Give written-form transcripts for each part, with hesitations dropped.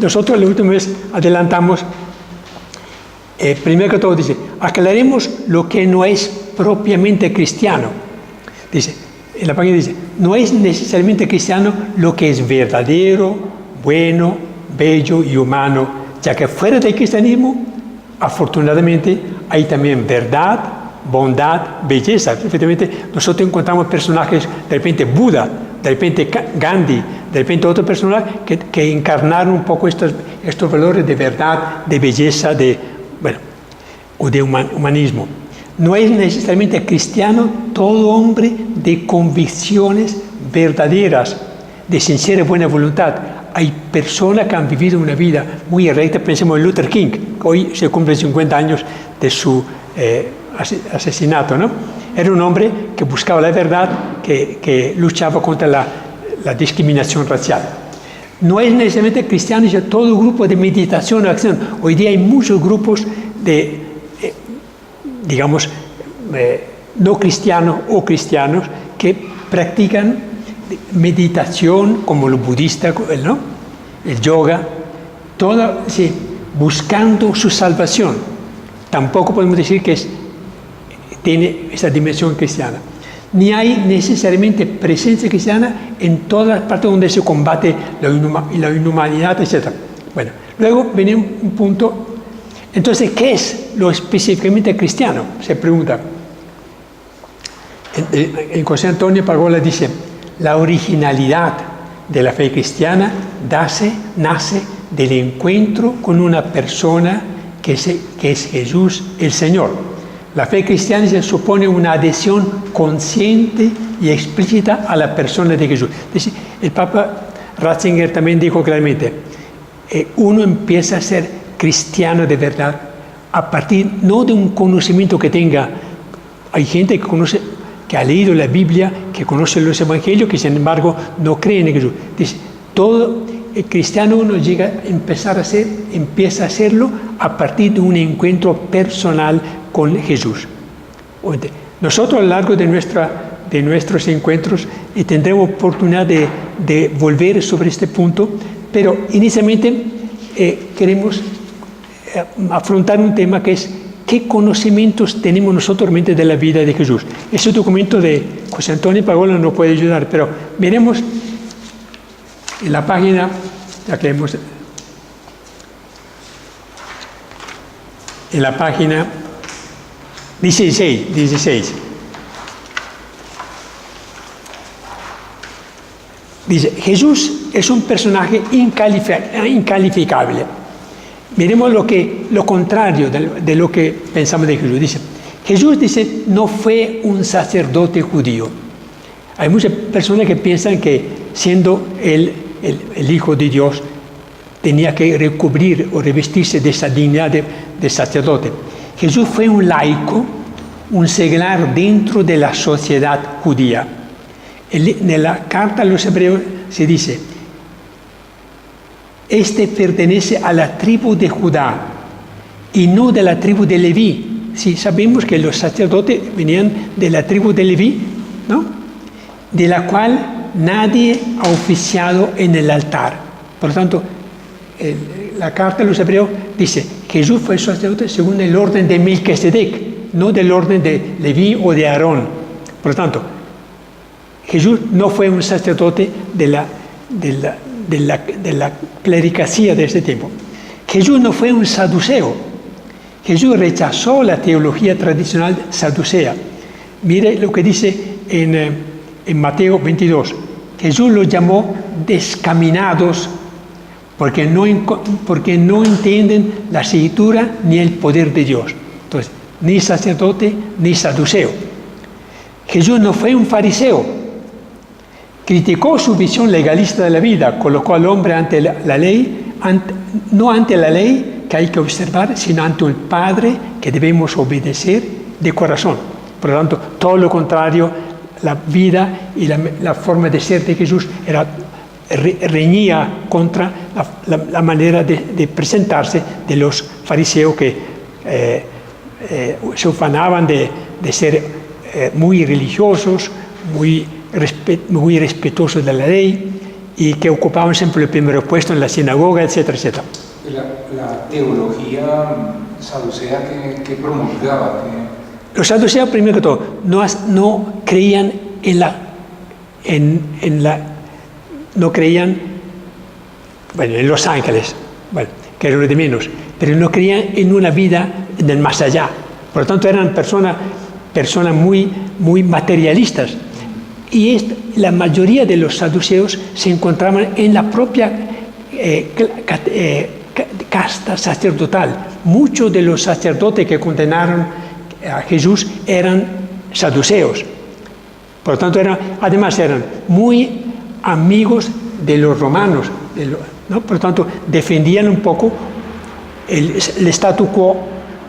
Nosotros la última vez adelantamos, primero que todo dice, aclaremos lo que no es propiamente cristiano. Dice, en la página dice, no es necesariamente cristiano lo que es verdadero, bueno, bello y humano, ya que fuera del cristianismo, afortunadamente, hay también verdad, bondad, belleza. Efectivamente, nosotros encontramos personajes, de repente Buda, de repente Gandhi, de repente otro personaje que encarnaron un poco estos valores de verdad, de belleza, o de humanismo. No es necesariamente cristiano todo hombre de convicciones verdaderas, de sincera y buena voluntad. Hay personas que han vivido una vida muy recta. Pensemos en Luther King, que hoy se cumplen 50 años de su asesinato, ¿no? Era un hombre que buscaba la verdad, que luchaba contra la discriminación racial. No es necesariamente cristiano, es todo grupo de meditación o acción. Hoy día hay muchos grupos de, no cristianos o cristianos que practican meditación, como los budistas, ¿no? El yoga, todo, sí, buscando su salvación. Tampoco podemos decir que tiene esa dimensión cristiana. Ni hay necesariamente presencia cristiana en todas las partes donde se combate la inhumanidad, etc. Bueno, luego viene un punto. Entonces, ¿qué es lo específicamente cristiano? Se pregunta. En José Antonio Pagola dice, la originalidad de la fe cristiana nace del encuentro con una persona que es Jesús el Señor. La fe cristiana se supone una adhesión consciente y explícita a la persona de Jesús. El Papa Ratzinger también dijo claramente, uno empieza a ser cristiano de verdad a partir no de un conocimiento que tenga. Hay gente que ha leído la Biblia, que conoce los evangelios, que sin embargo no creen en Jesús. Dice, todo el cristiano uno empieza a hacerlo a partir de un encuentro personal con Jesús. Nosotros a lo largo de nuestros encuentros tendremos oportunidad de volver sobre este punto, pero inicialmente queremos afrontar un tema que es ¿qué conocimientos tenemos nosotros de la vida de Jesús? Ese documento de José Antonio Pagola nos puede ayudar, pero miremos en la página, ya que hemos, en la página 16. Dice, Jesús es un personaje incalificable. Miremos lo contrario de lo que pensamos de Jesús. Jesús dice, no fue un sacerdote judío. Hay muchas personas que piensan que siendo el Hijo de Dios tenía que recubrir o revestirse de esa dignidad de sacerdote. Jesús fue un laico, un seglar dentro de la sociedad judía. En la carta a los Hebreos se dice, este pertenece a la tribu de Judá y no de la tribu de Leví. Sí, sabemos que los sacerdotes venían de la tribu de Leví, ¿no? De la cual nadie ha oficiado en el altar. Por lo tanto, la carta a los Hebreos dice, Jesús fue sacerdote según el orden de Melquisedec, no del orden de Leví o de Aarón. Por lo tanto, Jesús no fue un sacerdote de la clericacía de ese tiempo. Jesús no fue un saduceo. Jesús rechazó la teología tradicional saducea. Mire lo que dice en Mateo 22. Jesús los llamó descaminados porque no entienden la escritura ni el poder de Dios. Entonces, ni sacerdote ni saduceo. Jesús no fue un fariseo. Criticó su visión legalista de la vida, colocó al hombre ante la ley, no ante la ley que hay que observar, sino ante un Padre que debemos obedecer de corazón. Por lo tanto, todo lo contrario, la vida y la forma de ser de Jesús reñía contra la manera de presentarse de los fariseos que se ufanaban de ser muy religiosos, muy respetuosos de la ley, y que ocupaban siempre el primer puesto en la sinagoga, etcétera, etcétera. La teología saducea que promulgaba. Los saduceos, primero que todo, no creían no creían, bueno, en los ángeles, bueno, que era lo de menos, pero no creían en una vida en el más allá. Por lo tanto, eran personas muy materialistas. Y la mayoría de los saduceos se encontraban en la propia casta sacerdotal. Muchos de los sacerdotes que condenaron a Jesús eran saduceos. Por lo tanto, además eran muy amigos de los romanos, ¿no? Por lo tanto, defendían un poco el statu quo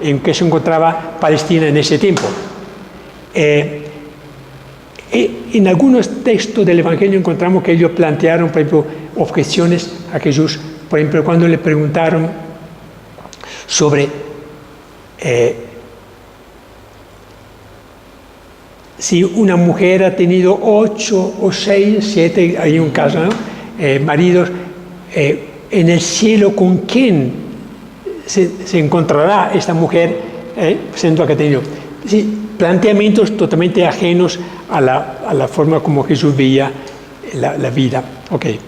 en que se encontraba Palestina en ese tiempo. En algunos textos del Evangelio encontramos que ellos plantearon, por ejemplo, objeciones a Jesús. Por ejemplo, cuando le preguntaron sobre si una mujer ha tenido 8 o 6, 7, hay un caso, ¿no? Maridos, en el cielo, ¿con quién se encontrará esta mujer, siendo que ha tenido? Sí, planteamientos totalmente ajenos a la forma como Jesús veía la vida. Okay.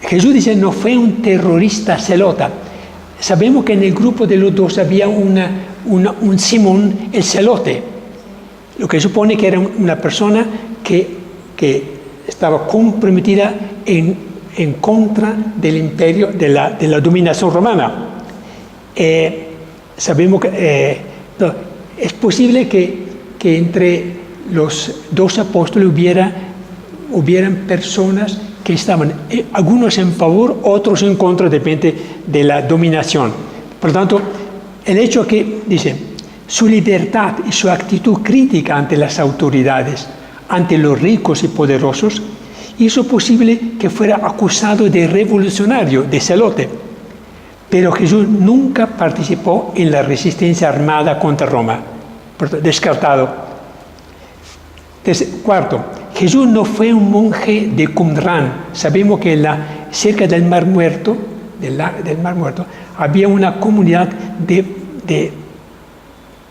Jesús dice, no fue un terrorista celota. Sabemos que en el grupo de los dos había un Simón el celote, lo que supone que era una persona que estaba comprometida en contra del imperio, de la dominación romana. Sabemos que es posible que entre los dos apóstoles hubieran personas que estaban, algunos en favor, otros en contra, depende de la dominación. Por lo tanto, el hecho que, dice, su libertad y su actitud crítica ante las autoridades, ante los ricos y poderosos, hizo posible que fuera acusado de revolucionario, de celote. Pero Jesús nunca participó en la resistencia armada contra Roma. Descartado. Cuarto, Jesús no fue un monje de Qumran. Sabemos que cerca del Mar Muerto, del Mar Muerto, había una comunidad de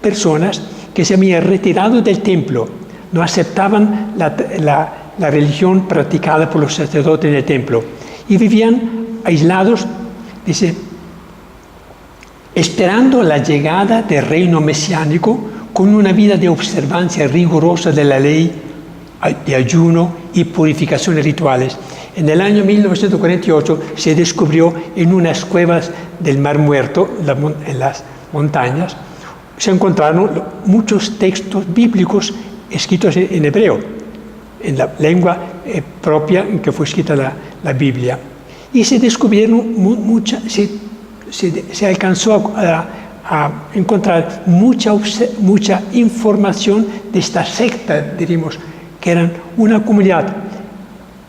personas que se habían retirado del templo. No aceptaban la religión practicada por los sacerdotes en el templo. Y vivían aislados, dice, esperando la llegada del reino mesiánico, con una vida de observancia rigurosa de la ley, de ayuno y purificaciones rituales. En el año 1948 se descubrió en unas cuevas del Mar Muerto, en las montañas, se encontraron muchos textos bíblicos escritos en hebreo, en la lengua propia en que fue escrita la Biblia. Y se descubrieron se alcanzó a encontrar mucha información de esta secta, diríamos, que eran una comunidad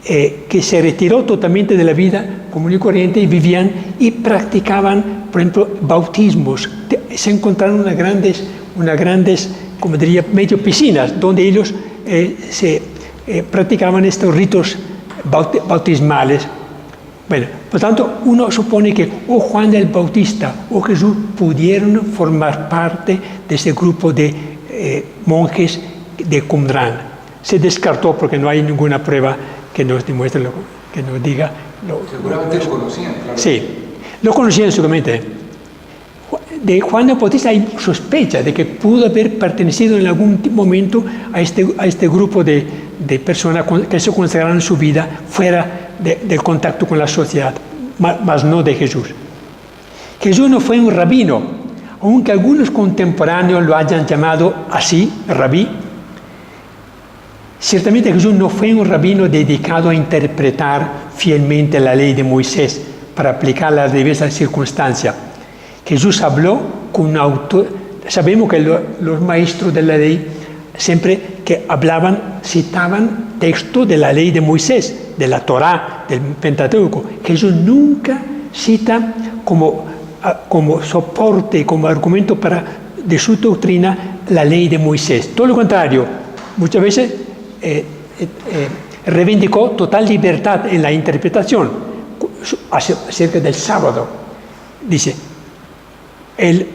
que se retiró totalmente de la vida común y corriente y vivían y practicaban, por ejemplo, bautismos. Se encontraron unas grandes, como diría, medio piscinas, donde ellos practicaban estos ritos bautismales. Bueno, por tanto, uno supone que o Juan el Bautista o Jesús pudieron formar parte de ese grupo de monjes de Qumran. Se descartó porque no hay ninguna prueba que nos demuestre, que nos diga. Seguramente lo conocían, claro. Sí, lo conocían seguramente. De Juan el Bautista hay sospecha de que pudo haber pertenecido en algún momento a este grupo de personas que se consagraron su vida fuera del contacto con la sociedad, mas no de Jesús. Jesús no fue un rabino, aunque algunos contemporáneos lo hayan llamado así, rabí. Ciertamente Jesús no fue un rabino dedicado a interpretar fielmente la ley de Moisés para aplicarla a las diversas circunstancias. Jesús habló con autor. Sabemos que los maestros de la ley siempre que hablaban, citaban textos de la ley de Moisés, de la Torá, del Pentateuco. Jesús nunca cita como soporte, como argumento de su doctrina, la ley de Moisés. Todo lo contrario, muchas veces reivindicó total libertad en la interpretación acerca del sábado. Dice, él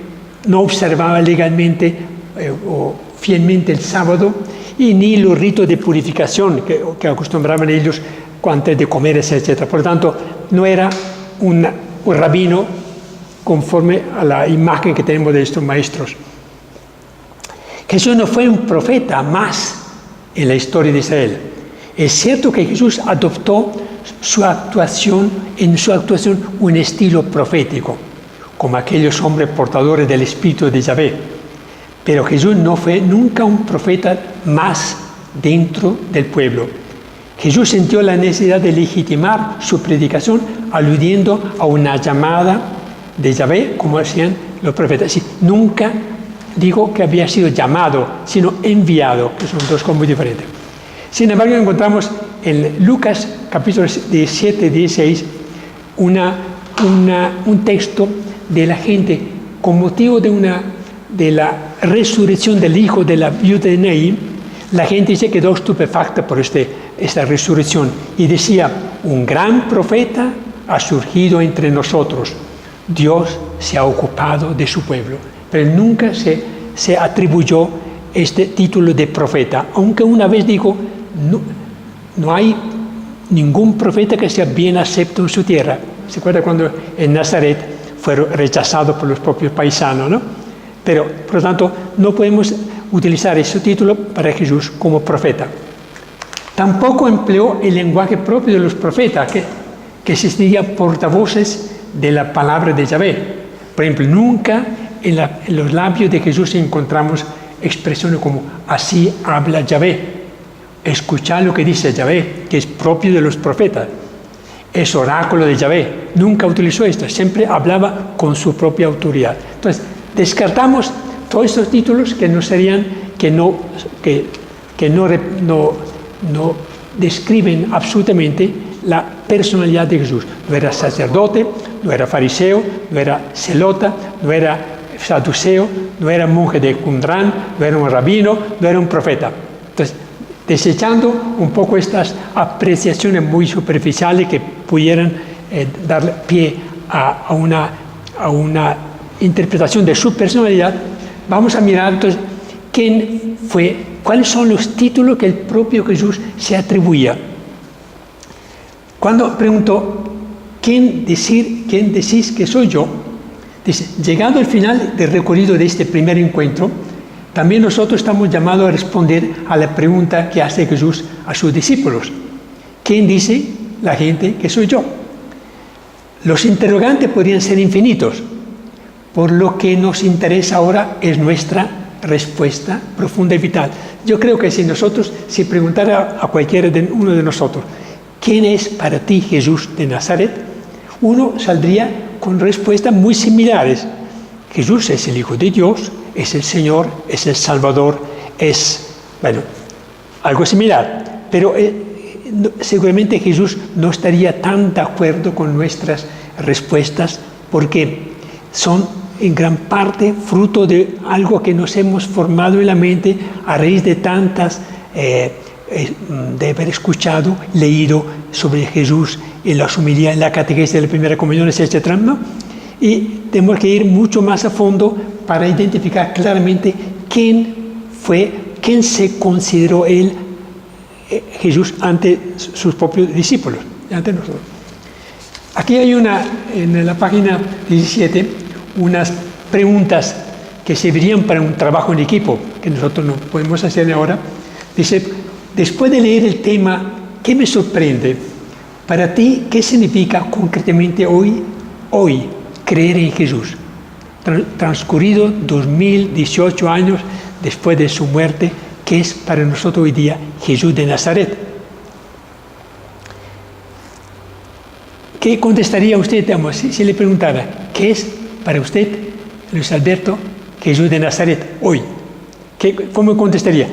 no observaba legalmente o fielmente el sábado y ni los ritos de purificación que acostumbraban ellos antes de comer, etc. Por lo tanto, no era un rabino conforme a la imagen que tenemos de estos maestros. Jesús no fue un profeta más en la historia de Israel. Es cierto que Jesús adoptó en su actuación un estilo profético, como aquellos hombres portadores del espíritu de Yahvé. Pero Jesús no fue nunca un profeta más dentro del pueblo. Jesús sintió la necesidad de legitimar su predicación aludiendo a una llamada de Yahvé, como hacían los profetas. Sí, nunca digo que había sido llamado, sino enviado, que son dos cosas muy diferentes. Sin embargo, encontramos en Lucas, capítulo 17, 16, un texto de la gente con motivo de la resurrección del hijo de la viuda de Naín. La gente se quedó estupefacta por esta resurrección y decía, un gran profeta ha surgido entre nosotros. Dios se ha ocupado de su pueblo. Pero nunca se atribuyó este título de profeta, aunque una vez dijo, no hay ningún profeta que sea bien acepto en su tierra. ¿Se acuerda cuando en Nazaret fueron rechazados por los propios paisanos, no? Pero, por lo tanto, no podemos utilizar ese título para Jesús como profeta. Tampoco empleó el lenguaje propio de los profetas, que se diría portavoces de la palabra de Yahvé. Por ejemplo, nunca en los labios de Jesús encontramos expresiones como así habla Yahvé. Escuchar lo que dice Yahvé, que es propio de los profetas. Es oráculo de Yahvé. Nunca utilizó esto, siempre hablaba con su propia autoridad. Entonces, descartamos todos estos títulos que no serían, que no describen absolutamente la personalidad de Jesús. No era sacerdote, no era fariseo, no era celota, no era saduceo, no era monje de Qumran, no era un rabino, no era un profeta. Entonces, desechando un poco estas apreciaciones muy superficiales que pudieran dar pie a una interpretación de su personalidad, vamos a mirar entonces quién fue, cuáles son los títulos que el propio Jesús se atribuía. Cuando preguntó, ¿quién decís que soy yo? Dice, llegando al final del recorrido de este primer encuentro, también nosotros estamos llamados a responder a la pregunta que hace Jesús a sus discípulos. ¿Quién dice la gente que soy yo? Los interrogantes podrían ser infinitos. Por lo que nos interesa ahora es nuestra respuesta profunda y vital. Yo creo que si preguntara a cualquiera de uno de nosotros, ¿quién es para ti Jesús de Nazaret? Uno saldría con respuestas muy similares. Jesús es el Hijo de Dios, es el Señor, es el Salvador, es, algo similar. Pero seguramente Jesús no estaría tan de acuerdo con nuestras respuestas porque son en gran parte fruto de algo que nos hemos formado en la mente a raíz de tantas, de haber escuchado, leído sobre Jesús en las homilías, en la catequesis de la primera comunión, etc., ¿no? Y tenemos que ir mucho más a fondo para identificar claramente quién se consideró él, Jesús, ante sus propios discípulos, ante nosotros. Aquí hay en la página 17, unas preguntas que servirían para un trabajo en equipo, que nosotros no podemos hacer ahora. Dice, después de leer el tema, ¿qué me sorprende? Para ti, ¿qué significa concretamente hoy creer en Jesús? Transcurrido 2018 años después de su muerte, ¿qué es para nosotros hoy día Jesús de Nazaret? ¿Qué contestaría usted, si le preguntara, ¿qué es para usted, Luis Alberto, Jesús de Nazaret hoy? ¿Cómo contestaría?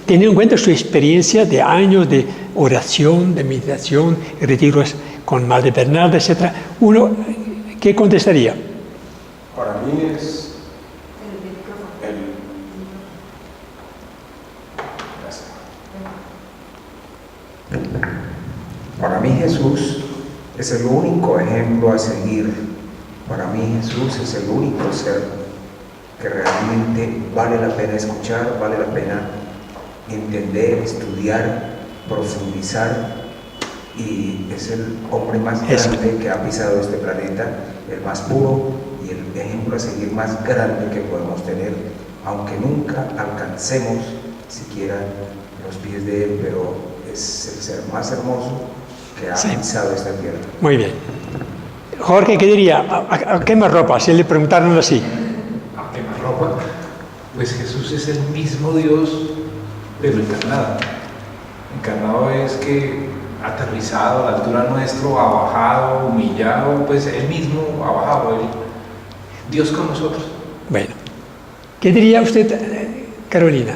Teniendo en cuenta su experiencia de años de oración, de meditación, retiros con Madre Bernarda, etc., ¿qué contestaría? Para mí es el... es el único ejemplo a seguir. Para mí Jesús es el único ser que realmente vale la pena escuchar, vale la pena entender, estudiar, profundizar, y es el hombre más grande que ha pisado este planeta, el más puro y el ejemplo a seguir más grande que podemos tener, aunque nunca alcancemos siquiera los pies de él, pero es el ser más hermoso que ha pisado esta tierra. Muy bien. Jorge, ¿qué diría? ¿A quemarropa? Si le preguntaron así. ¿A quemarropa? Pues Jesús es el mismo Dios, pero encarnado. Encarnado es que aterrizado a la altura nuestro, ha bajado, humillado, pues él mismo ha bajado, Dios con nosotros. Bueno, ¿qué diría usted, Carolina?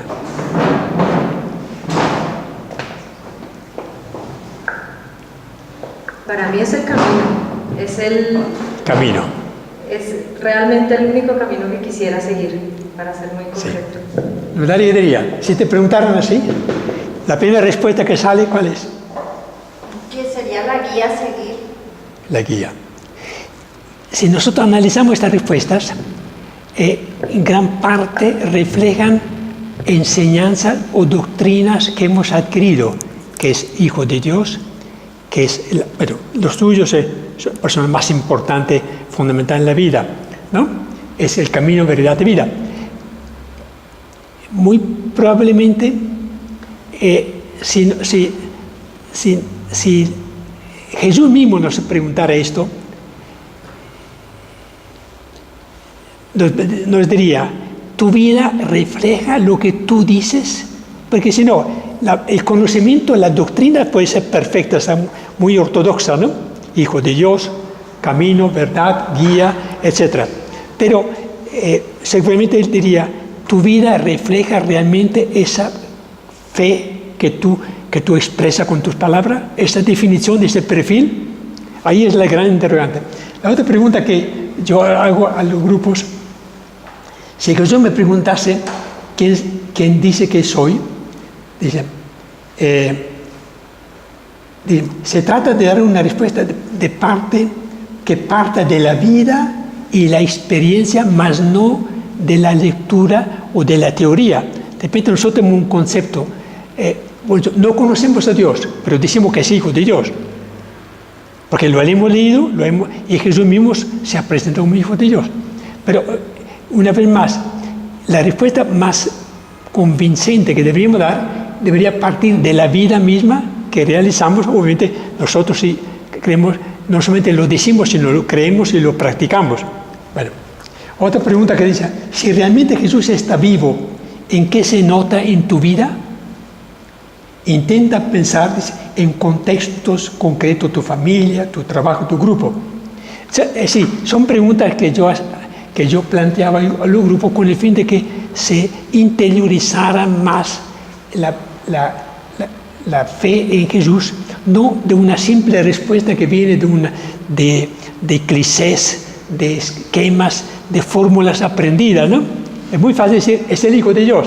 Para mí es el camino, es el camino. Es realmente el único camino que quisiera seguir, para ser muy concreto. Sí. ¿Verdad? ¿Qué diría? Si te preguntaran así, la primera respuesta que sale, ¿cuál es? Que sería la guía a seguir. La guía. Si nosotros analizamos estas respuestas, en gran parte reflejan enseñanzas o doctrinas que hemos adquirido, que es hijo de Dios, que es, bueno, los tuyos es la persona más importante, fundamental en la vida, ¿no? Es el camino, verdad de vida. Muy probablemente, si Jesús mismo nos preguntara esto, nos diría, tu vida refleja lo que tú dices, porque si no, el conocimiento, la doctrina puede ser perfecta, está muy ortodoxa, ¿no? Hijo de Dios, camino, verdad, guía, etc. Pero seguramente él diría, tu vida refleja realmente esa fe que tú expresas con tus palabras, esa definición, ese perfil. Ahí es la gran interrogante. La otra pregunta que yo hago a los grupos, si Jesús me preguntase quién dice que soy, dice, se trata de dar una respuesta que parta de la vida y la experiencia, más no de la lectura o de la teoría. De repente nosotros tenemos un concepto, bueno, no conocemos a Dios, pero decimos que es hijo de Dios, porque lo hemos leído, y Jesús mismo se ha presentado como hijo de Dios. Pero una vez más, la respuesta más convincente que deberíamos dar debería partir de la vida misma que realizamos. Obviamente nosotros sí creemos, no solamente lo decimos, sino lo creemos y lo practicamos. Bueno, otra pregunta que dice, si realmente Jesús está vivo, ¿en qué se nota en tu vida? Intenta pensar en contextos concretos, tu familia, tu trabajo, tu grupo. Sí, son preguntas que yo planteaba a los grupos con el fin de que se interiorizara más la fe en Jesús, no de una simple respuesta que viene de clichés, de esquemas, de fórmulas aprendidas, ¿no? Es muy fácil decir, es el Hijo de Dios.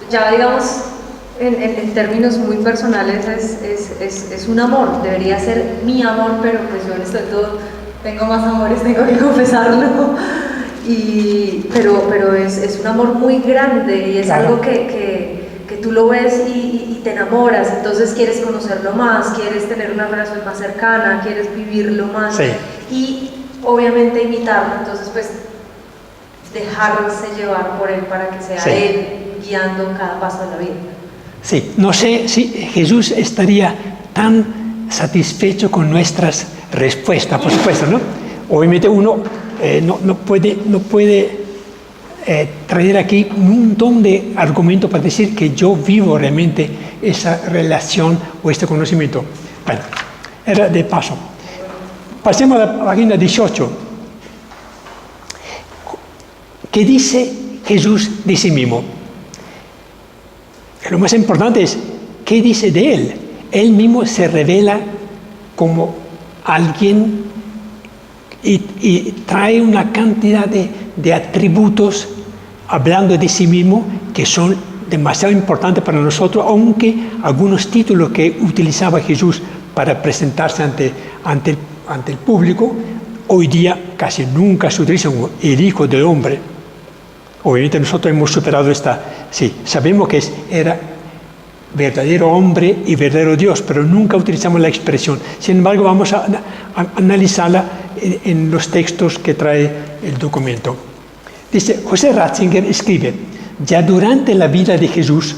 Ya digamos, en términos muy personales, es un amor, debería ser mi amor, pero pues yo en esto todo tengo más amores, tengo que confesarlo, pero es un amor muy grande y es claro. Algo que tú lo ves y te enamoras, entonces quieres conocerlo más, quieres tener una relación más cercana, quieres vivirlo más, sí. Y obviamente imitarlo, entonces pues dejarse llevar por él para que sea sí. Él guiando cada paso de la vida. Sí, no sé si Jesús estaría tan satisfecho con nuestras respuestas, por supuesto, ¿no? Obviamente uno no puede traer aquí un montón de argumentos para decir que yo vivo realmente esa relación o este conocimiento. Bueno, era de paso. Pasemos a la página 18. ¿Qué dice Jesús de sí mismo? Lo más importante es, ¿qué dice de él? Él mismo se revela como alguien y trae una cantidad de atributos hablando de sí mismo que son demasiado importantes para nosotros, aunque algunos títulos que utilizaba Jesús para presentarse ante el público. Hoy día casi nunca se utiliza como el Hijo del Hombre. Obviamente nosotros hemos superado sí, sabemos que era verdadero hombre y verdadero Dios, pero nunca utilizamos la expresión. Sin embargo, vamos a analizarla en los textos que trae el documento. Dice, José Ratzinger escribe, ya durante la vida de Jesús,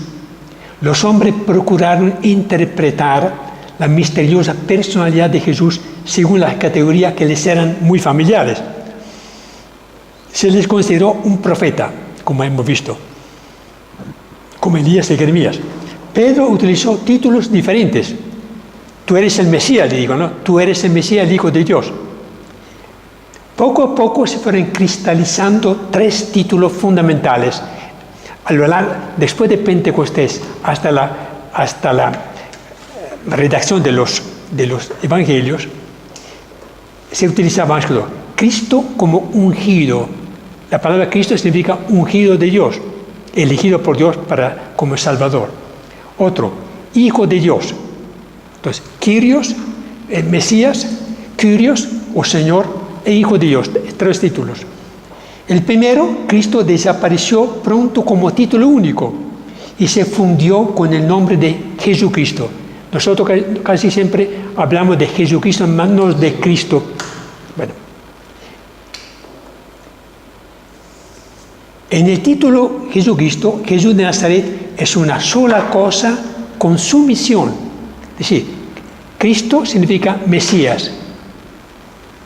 los hombres procuraron interpretar la misteriosa personalidad de Jesús según las categorías que les eran muy familiares. Se les consideró un profeta, como hemos visto, como Elías y Jeremías. Pedro utilizó títulos diferentes. Tú eres el Mesías, le digo, ¿no? Tú eres el Mesías, el Hijo de Dios. Poco a poco se fueron cristalizando 3 títulos fundamentales. Después de Pentecostés hasta la redacción de los evangelios, se utilizaba Cristo como ungido. La palabra Cristo significa ungido de Dios, elegido por Dios como Salvador. Otro, Hijo de Dios. Entonces, Kyrios, Mesías, Kyrios o Señor e Hijo de Dios, 3 títulos. El primero, Cristo, desapareció pronto como título único y se fundió con el nombre de Jesucristo. Nosotros casi siempre hablamos de Jesucristo, más no de Cristo. Bueno, en el título Jesucristo, Jesús de Nazaret es una sola cosa con su misión. Es decir, Cristo significa Mesías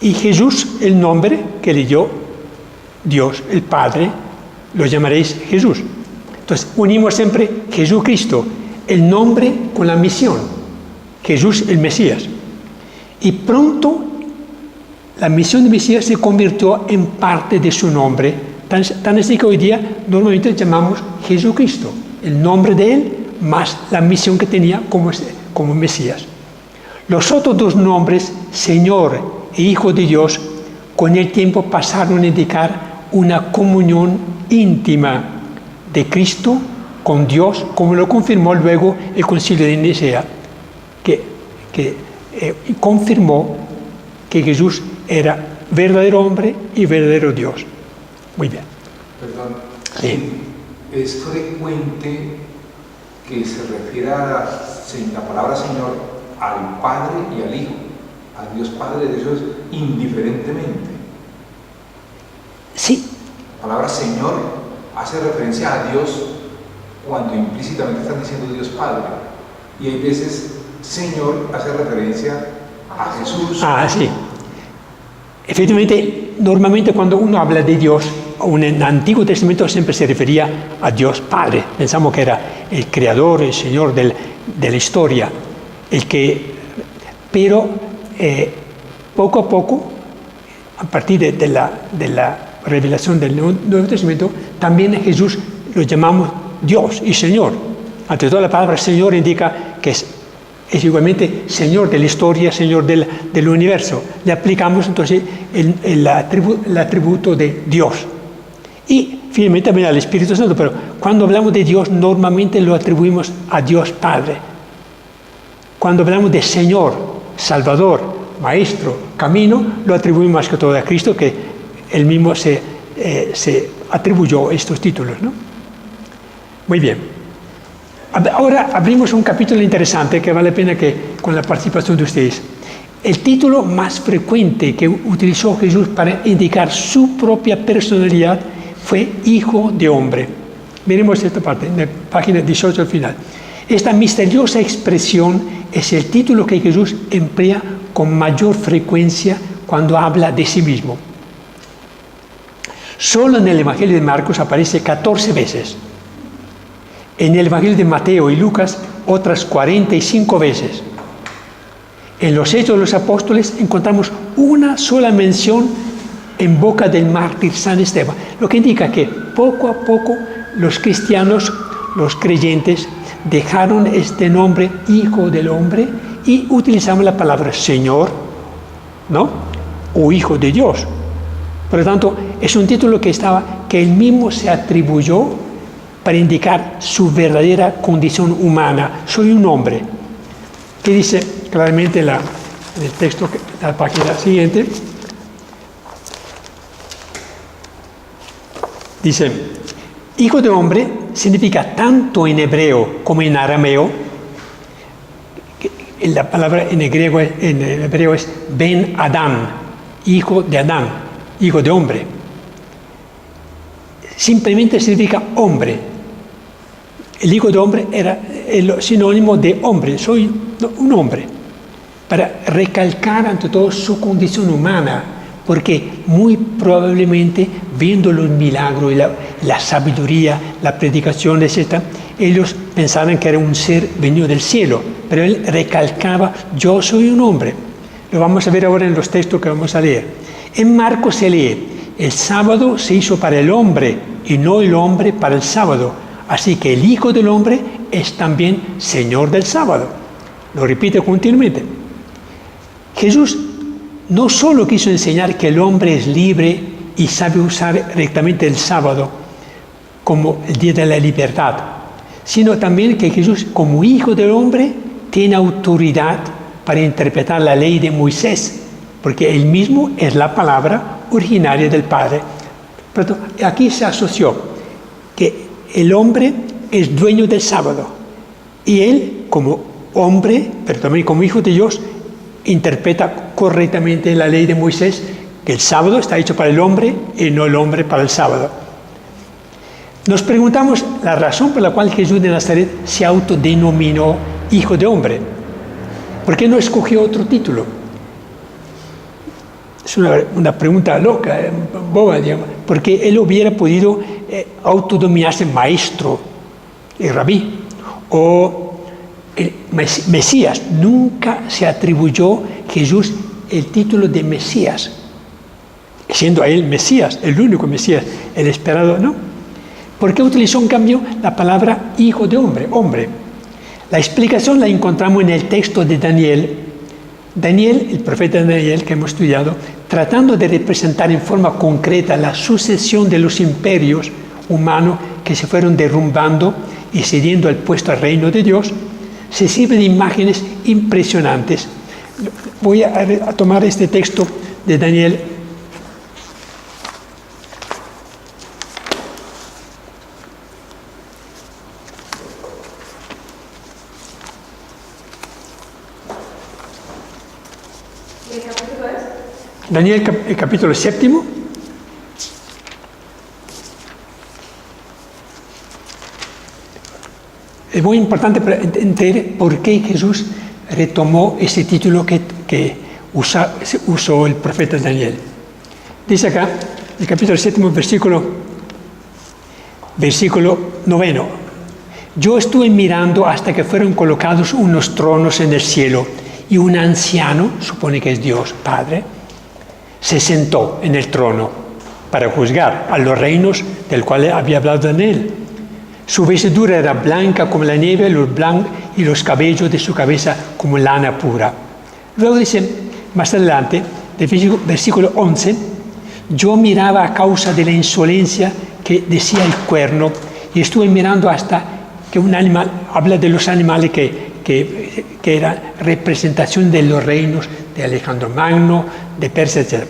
y Jesús, el nombre que le dio Dios, el Padre, lo llamaréis Jesús. Entonces, unimos siempre Jesucristo, el nombre con la misión. Jesús, el Mesías. Y pronto la misión de Mesías se convirtió en parte de su nombre, tan así que hoy día normalmente llamamos Jesucristo, el nombre de Él más la misión que tenía como Mesías. Los otros 2 nombres, Señor e Hijo de Dios, con el tiempo pasaron a indicar una comunión íntima de Cristo con Dios, como lo confirmó luego el Concilio de Nicea, que confirmó que Jesús era verdadero hombre y verdadero Dios. Muy bien. Perdón. Sí. Es frecuente que se refiera la palabra Señor al Padre y al Hijo, a Dios Padre de Dios indiferentemente. Sí. La palabra Señor hace referencia a Dios cuando implícitamente están diciendo Dios Padre. Y hay veces Señor hace referencia a Jesús. Sí. Efectivamente, normalmente cuando uno habla de Dios, en el Antiguo Testamento siempre se refería a Dios Padre. Pensamos que era el Creador, el Señor de la historia. Pero poco a poco, a partir de la revelación del Nuevo Testamento, también a Jesús lo llamamos Dios y Señor. Ante todo, la palabra Señor indica que es igualmente Señor de la historia, Señor del universo. Le aplicamos entonces el atributo de Dios. Y finalmente también al Espíritu Santo, pero cuando hablamos de Dios normalmente lo atribuimos a Dios Padre. Cuando hablamos de Señor, Salvador, Maestro, Camino, lo atribuimos más que todo a Cristo, que Él mismo se atribuyó estos títulos, ¿no? Muy bien. Ahora abrimos un capítulo interesante que vale la pena que con la participación de ustedes. El título más frecuente que utilizó Jesús para indicar su propia personalidad fue Hijo de Hombre. Miremos esta parte, en la página 18 al final. Esta misteriosa expresión es el título que Jesús emplea con mayor frecuencia cuando habla de sí mismo. Solo en el Evangelio de Marcos aparece 14 veces. En el Evangelio de Mateo y Lucas, otras 45 veces. En los Hechos de los Apóstoles encontramos una sola mención en boca del mártir San Esteban, lo que indica que poco a poco los cristianos, los creyentes, dejaron este nombre Hijo del Hombre y utilizamos la palabra Señor, ¿no? O Hijo de Dios. Por lo tanto, es un título que él mismo se atribuyó para indicar su verdadera condición humana. Soy un hombre. Aquí dice claramente en el texto, la página siguiente, dice, hijo de hombre significa tanto en hebreo como en arameo. La palabra en hebreo es Ben Adán, hijo de Adán, hijo de hombre. Simplemente significa hombre. El hijo de hombre era el sinónimo de hombre, soy un hombre, para recalcar ante todo su condición humana, porque muy probablemente viendo los milagros y la sabiduría, la predicación, etc., ellos pensaban que era un ser venido del cielo, pero él recalcaba, yo soy un hombre. Lo vamos a ver ahora en los textos que vamos a leer. En Marcos se lee, el sábado se hizo para el hombre y no el hombre para el sábado, así que el Hijo del Hombre es también Señor del sábado. Lo repite continuamente. Jesús no solo quiso enseñar que el hombre es libre y sabe usar rectamente el sábado como el día de la libertad, sino también que Jesús, como Hijo del Hombre, tiene autoridad para interpretar la ley de Moisés, porque él mismo es la palabra originaria del Padre. Pero aquí se asoció que el hombre es dueño del sábado y él, como hombre, pero también como Hijo de Dios, interpreta correctamente la ley de Moisés, que el sábado está hecho para el hombre y no el hombre para el sábado. Nos preguntamos la razón por la cual Jesús de Nazaret se autodenominó Hijo de Hombre. ¿Por qué no escogió otro título? Es una pregunta loca, boba, digamos, porque él hubiera podido autodenominarse maestro, rabí, o Mesías. Nunca se atribuyó Jesús el título de Mesías, siendo a él Mesías, el único Mesías, el esperado, ¿no? ¿Por qué utilizó en cambio la palabra hijo de hombre, hombre? La explicación la encontramos en el texto de Daniel. Daniel, el profeta Daniel que hemos estudiado, tratando de representar en forma concreta la sucesión de los imperios humanos que se fueron derrumbando y cediendo el puesto al reino de Dios, se sirve de imágenes impresionantes. Voy a tomar este texto de Daniel. ¿Qué capítulo es? Daniel, el capítulo 7. Es muy importante para entender por qué Jesús retomó ese título que usó el profeta Daniel. Dice acá, el capítulo 7, versículo 9. Yo estuve mirando hasta que fueron colocados unos tronos en el cielo y un anciano, supone que es Dios Padre, se sentó en el trono para juzgar a los reinos del cual había hablado Daniel. Su vestidura era blanca como la nieve y los cabellos de su cabeza como lana pura. Luego dice, más adelante, del versículo 11, yo miraba a causa de la insolencia que decía el cuerno y estuve mirando hasta que un animal, habla de los animales que era representación de los reinos de Alejandro Magno, de Persia, etc.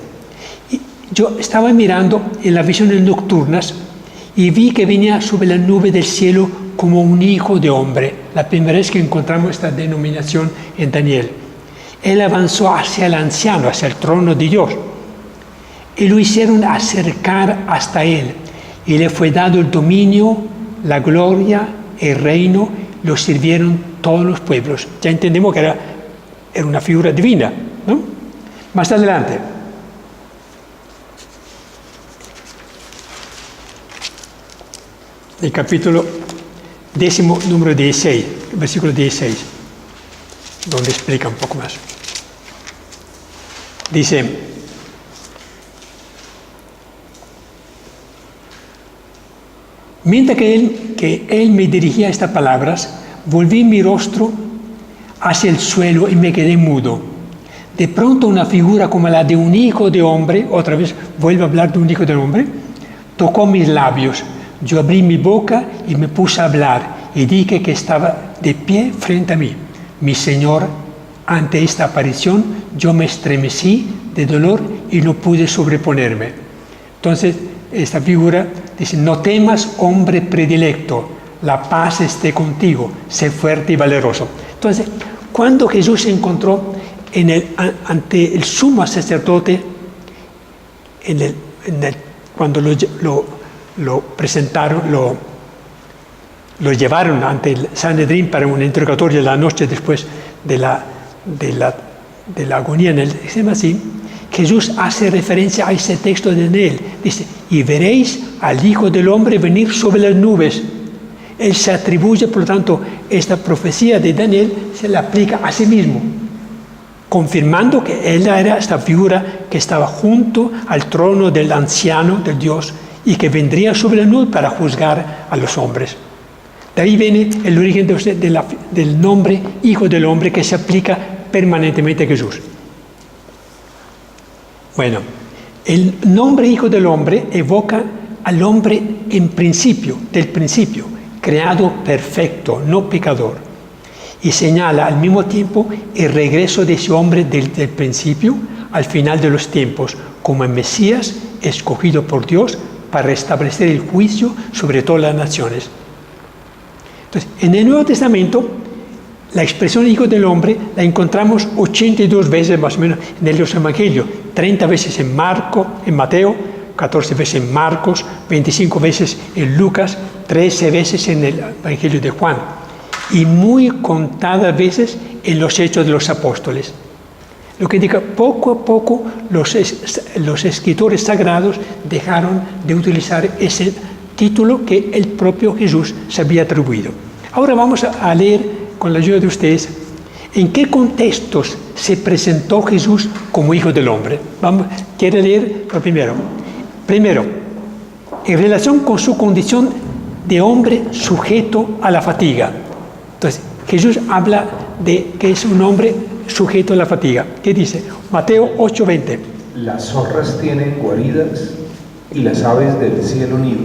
Y yo estaba mirando en las visiones nocturnas y vi que venía sobre la nube del cielo como un hijo de hombre. La primera vez que encontramos esta denominación en Daniel. Él avanzó hacia el anciano, hacia el trono de Dios, y lo hicieron acercar hasta él, y le fue dado el dominio, la gloria, el reino, lo sirvieron todos los pueblos. Ya entendemos que era una figura divina, ¿no? Más adelante. El capítulo 10, número 16, versículo 16, donde explica un poco más. Dice, mientras que él me dirigía estas palabras, volví mi rostro hacia el suelo y me quedé mudo. De pronto una figura como la de un hijo de hombre, otra vez vuelve a hablar de un hijo de hombre, tocó mis labios. Yo abrí mi boca y me puse a hablar y dije que estaba de pie frente a mí, mi Señor ante esta aparición yo me estremecí de dolor y no pude sobreponerme. Entonces, esta figura dice, no temas, hombre predilecto, la paz esté contigo, sé fuerte y valeroso. Entonces, cuando Jesús se encontró ante el sumo sacerdote, cuando lo presentaron, lo llevaron ante el Sanedrín para un interrogatorio la noche después de la agonía en el Getsemaní, Jesús hace referencia a ese texto de Daniel. Dice, y veréis al Hijo del Hombre venir sobre las nubes. Él se atribuye, por lo tanto, esta profecía de Daniel se la aplica a sí mismo, confirmando que él era esta figura que estaba junto al trono del anciano, del Dios, y que vendría sobre la nube para juzgar a los hombres. De ahí viene el origen del nombre Hijo del Hombre, que se aplica permanentemente a Jesús. Bueno, el nombre Hijo del Hombre evoca al hombre en principio, del principio, creado perfecto, no pecador, y señala al mismo tiempo el regreso de ese hombre del principio al final de los tiempos, como el Mesías escogido por Dios para restablecer el juicio sobre todas las naciones. Entonces, en el Nuevo Testamento, la expresión Hijo del Hombre la encontramos 82 veces más o menos en los Evangelios, 30 veces en Mateo, 14 veces en Marcos, 25 veces en Lucas, 13 veces en el Evangelio de Juan y muy contadas veces en los Hechos de los Apóstoles. Lo que indica, poco a poco los escritores sagrados dejaron de utilizar ese título que el propio Jesús se había atribuido. Ahora vamos a leer, con la ayuda de ustedes, en qué contextos se presentó Jesús como Hijo del Hombre. ¿Quiere leer lo primero? Primero, en relación con su condición de hombre sujeto a la fatiga. Entonces, Jesús habla de que es un hombre sujeto a la fatiga. ¿Qué dice? Mateo 8:20. Las zorras tienen guaridas y las aves del cielo nido,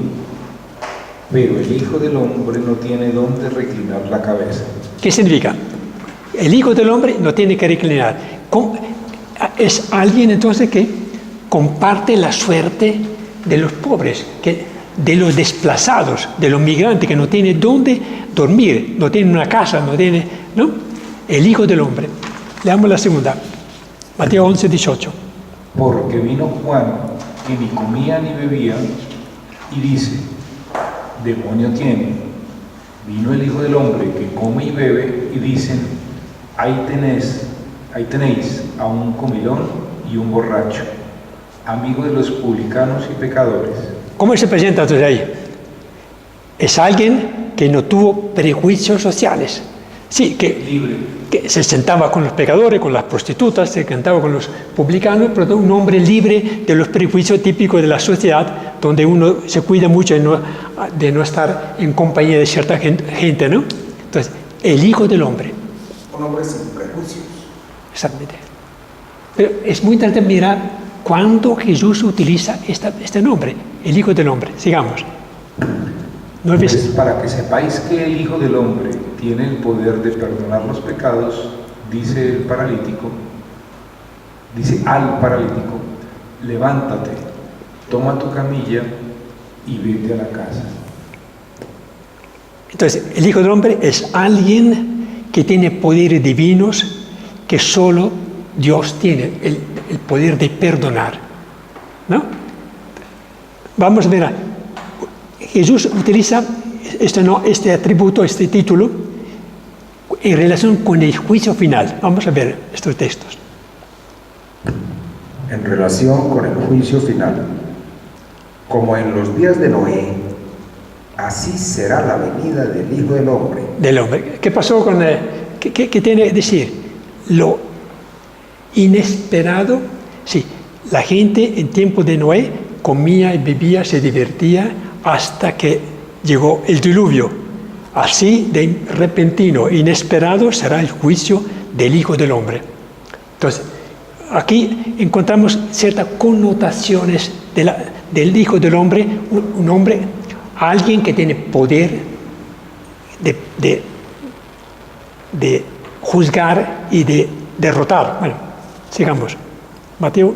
pero el Hijo del Hombre no tiene dónde reclinar la cabeza. ¿Qué significa? El Hijo del Hombre no tiene que reclinar. Es alguien entonces que comparte la suerte de los pobres, de los desplazados, de los migrantes que no tienen dónde dormir, no tienen una casa, ¿no? El Hijo del Hombre. Leamos la segunda. Mateo 11:18. Porque vino Juan, que ni comía ni bebía, y dice, demonio tiene. Vino el Hijo del Hombre, que come y bebe, y dicen, ahí tenéis a un comilón y un borracho, amigo de los publicanos y pecadores. ¿Cómo se presenta entonces ahí? Es alguien que no tuvo prejuicios sociales. Sí, que se sentaba con los pecadores, con las prostitutas, se sentaba con los publicanos, pero un hombre libre de los prejuicios típicos de la sociedad, donde uno se cuida mucho de no estar en compañía de cierta gente, ¿no? Entonces, el Hijo del Hombre. Un hombre sin prejuicios. Exactamente. Pero es muy interesante mirar cuándo Jesús utiliza este nombre, el Hijo del Hombre. Sigamos. Pues para que sepáis que el Hijo del Hombre tiene el poder de perdonar los pecados, dice al paralítico, levántate, toma tu camilla y vete a la casa. Entonces, el Hijo del Hombre es alguien que tiene poderes divinos que solo Dios tiene, el poder de perdonar, ¿no? Vamos a ver. Jesús utiliza este atributo, este título, en relación con el juicio final. Vamos a ver estos textos. En relación con el juicio final, como en los días de Noé, así será la venida del Hijo del Hombre. Del hombre. ¿Qué pasó con qué tiene que decir? Lo inesperado. Sí, la gente en tiempo de Noé comía y bebía, se divertía, hasta que llegó el diluvio. Así de repentino, inesperado será el juicio del Hijo del Hombre. Entonces, aquí encontramos ciertas connotaciones del Hijo del Hombre, un hombre, alguien que tiene poder de juzgar y de derrotar. Bueno, sigamos. Mateo.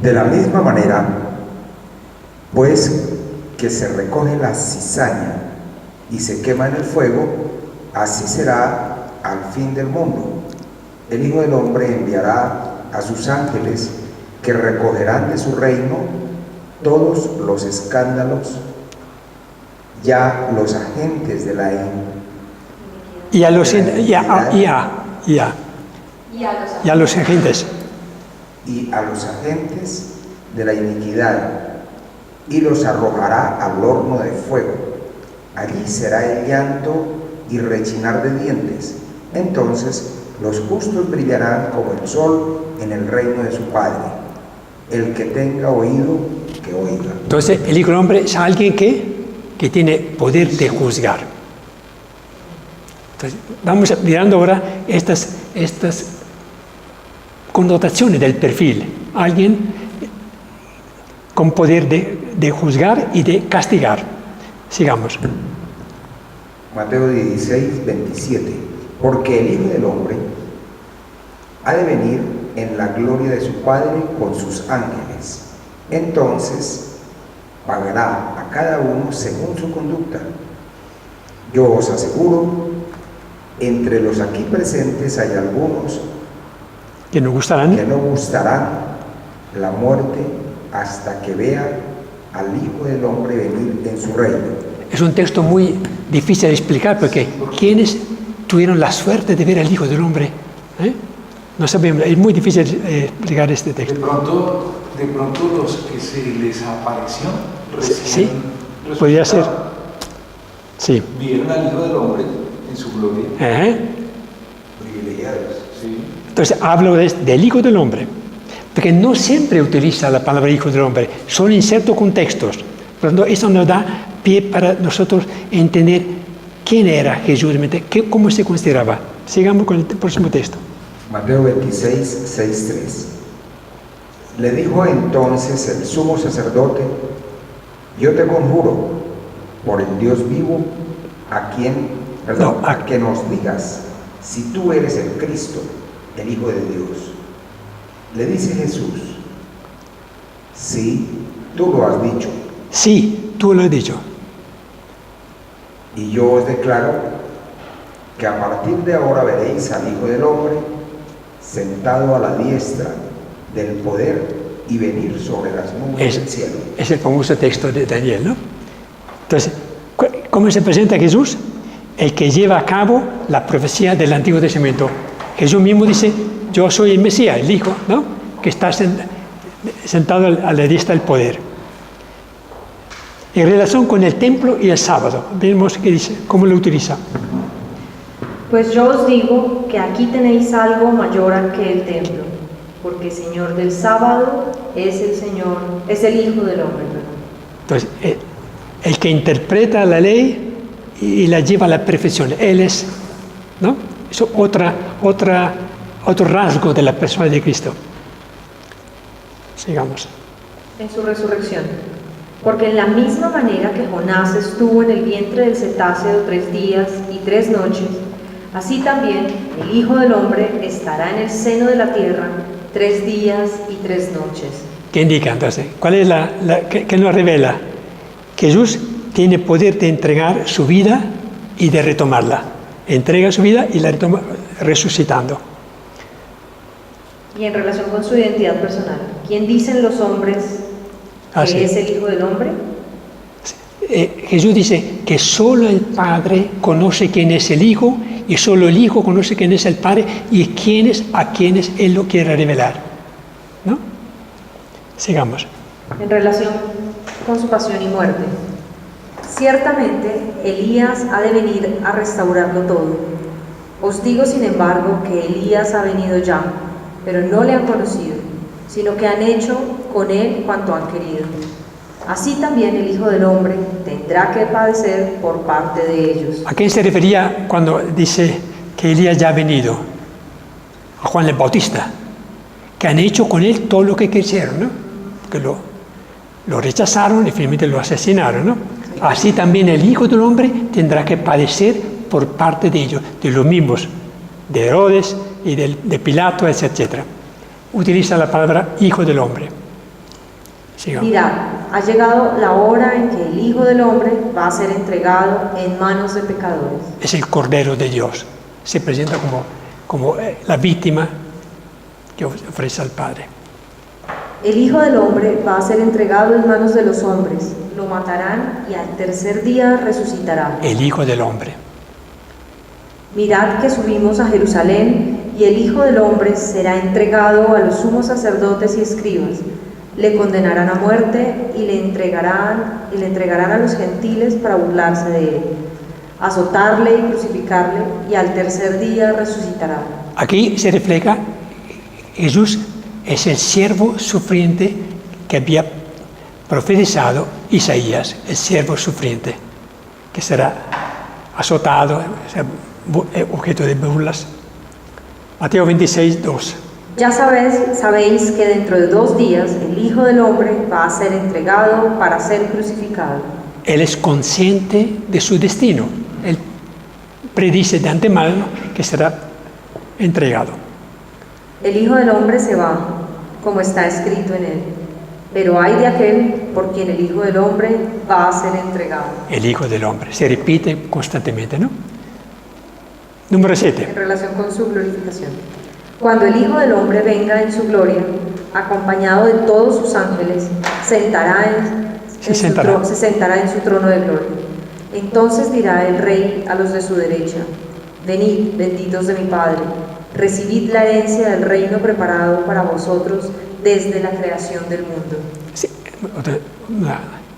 De la misma manera, pues que se recoge la cizaña y se quema en el fuego, así será al fin del mundo. El Hijo del Hombre enviará a sus ángeles que recogerán de su reino todos los escándalos, ya los agentes de la y a los agentes y a los agentes de la iniquidad, y los arrojará al horno de fuego. Allí será el llanto y rechinar de dientes. Entonces los justos brillarán como el sol en el reino de su Padre. El que tenga oído, que oiga. Entonces, el Hijo del Hombre es alguien que tiene poder de juzgar. Entonces, vamos mirando ahora estas connotaciones del perfil. Alguien con poder de juzgar y de castigar. Sigamos. Mateo 16, 27. Porque el Hijo del Hombre ha de venir en la gloria de su Padre con sus ángeles. Entonces pagará a cada uno según su conducta. Yo os aseguro, entre los aquí presentes hay algunos que no gustarán la muerte hasta que vean al Hijo del Hombre venir en su reino. Es un texto muy difícil de explicar porque ¿quiénes tuvieron la suerte de ver al Hijo del Hombre? No sabemos, es muy difícil explicar este texto. De pronto los que se les apareció sí, podría ser. Sí. Vieron al Hijo del Hombre en su gloria. Privilegiados. Sí. Entonces hablo del Hijo del Hombre, porque no siempre utiliza la palabra Hijo del Hombre, solo en ciertos contextos. Por lo tanto, eso nos da pie para nosotros entender quién era Jesús, cómo se consideraba. Sigamos con el próximo texto. Mateo 26, 6, 3. Le dijo entonces el sumo sacerdote: yo te conjuro por el Dios vivo, a que nos digas si tú eres el Cristo, el Hijo de Dios. Le dice Jesús: sí, tú lo has dicho. Sí, tú lo has dicho. Y yo os declaro que a partir de ahora veréis al Hijo del Hombre sentado a la diestra del poder y venir sobre las nubes del cielo. Es el famoso texto de Daniel, ¿no? Entonces, ¿cómo se presenta Jesús? El que lleva a cabo la profecía del Antiguo Testamento. Jesús mismo dice: yo soy el Mesías, el Hijo, ¿no? Que está sentado a la diestra del poder. En relación con el templo y el sábado, vemos qué dice, cómo lo utiliza. Pues yo os digo que aquí tenéis algo mayor que el templo, porque Señor del sábado es el Hijo del Hombre. Entonces, el que interpreta la ley y la lleva a la perfección, Él es, ¿no? Es otro rasgo de la persona de Cristo. Sigamos. En su resurrección. Porque en la misma manera que Jonás estuvo en el vientre del cetáceo 3 días y 3 noches, así también el Hijo del Hombre estará en el seno de la tierra 3 días y 3 noches. ¿Qué indica entonces? ¿Cuál es qué nos revela? Que Jesús tiene poder de entregar su vida y de retomarla. Entrega su vida y la retoma resucitando. Y en relación con su identidad personal, ¿quién dicen los hombres que es el Hijo del Hombre? Jesús dice que solo el Padre conoce quién es el Hijo y solo el Hijo conoce quién es el Padre y a quienes Él lo quiere revelar, ¿no? Sigamos. En relación con su pasión y muerte. Ciertamente Elías ha de venir a restaurarlo todo. Os digo, sin embargo, que Elías ha venido ya, pero no le han conocido, sino que han hecho con él cuanto han querido. Así también el Hijo del Hombre tendrá que padecer por parte de ellos. ¿A quién se refería cuando dice que Elías ya ha venido? A Juan el Bautista, que han hecho con él todo lo que quisieron, ¿no? Que lo rechazaron y finalmente lo asesinaron, ¿no? Así también el Hijo del Hombre tendrá que padecer por parte de ellos, de los mismos, de Herodes y de Pilato, etc. Utiliza la palabra Hijo del Hombre. Sigamos. Mirad, ha llegado la hora en que el Hijo del Hombre va a ser entregado en manos de pecadores. Es el Cordero de Dios. Se presenta como la víctima que ofrece al Padre. El Hijo del Hombre va a ser entregado en manos de los hombres, lo matarán y al tercer día resucitará. El Hijo del Hombre. Mirad que subimos a Jerusalén y el Hijo del Hombre será entregado a los sumos sacerdotes y escribas. Le condenarán a muerte y le entregarán a los gentiles para burlarse de él, azotarle y crucificarle, y al tercer día resucitará. Aquí se refleja Jesús es el siervo sufriente que había profetizado Isaías, el siervo sufriente, que será azotado, será objeto de burlas. Mateo 26, 2. Ya sabéis que dentro de 2 días el Hijo del Hombre va a ser entregado para ser crucificado. Él es consciente de su destino. Él predice de antemano que será entregado. El Hijo del Hombre se va, como está escrito en él. Pero hay de aquel por quien el Hijo del Hombre va a ser entregado. El Hijo del Hombre. Se repite constantemente, ¿no? Número 7. En relación con su glorificación. Cuando el Hijo del Hombre venga en su gloria, acompañado de todos sus ángeles, se sentará en su trono de gloria. Entonces dirá el Rey a los de su derecha: venid, benditos de mi Padre, recibid la herencia del reino preparado para vosotros desde la creación del mundo. Sí,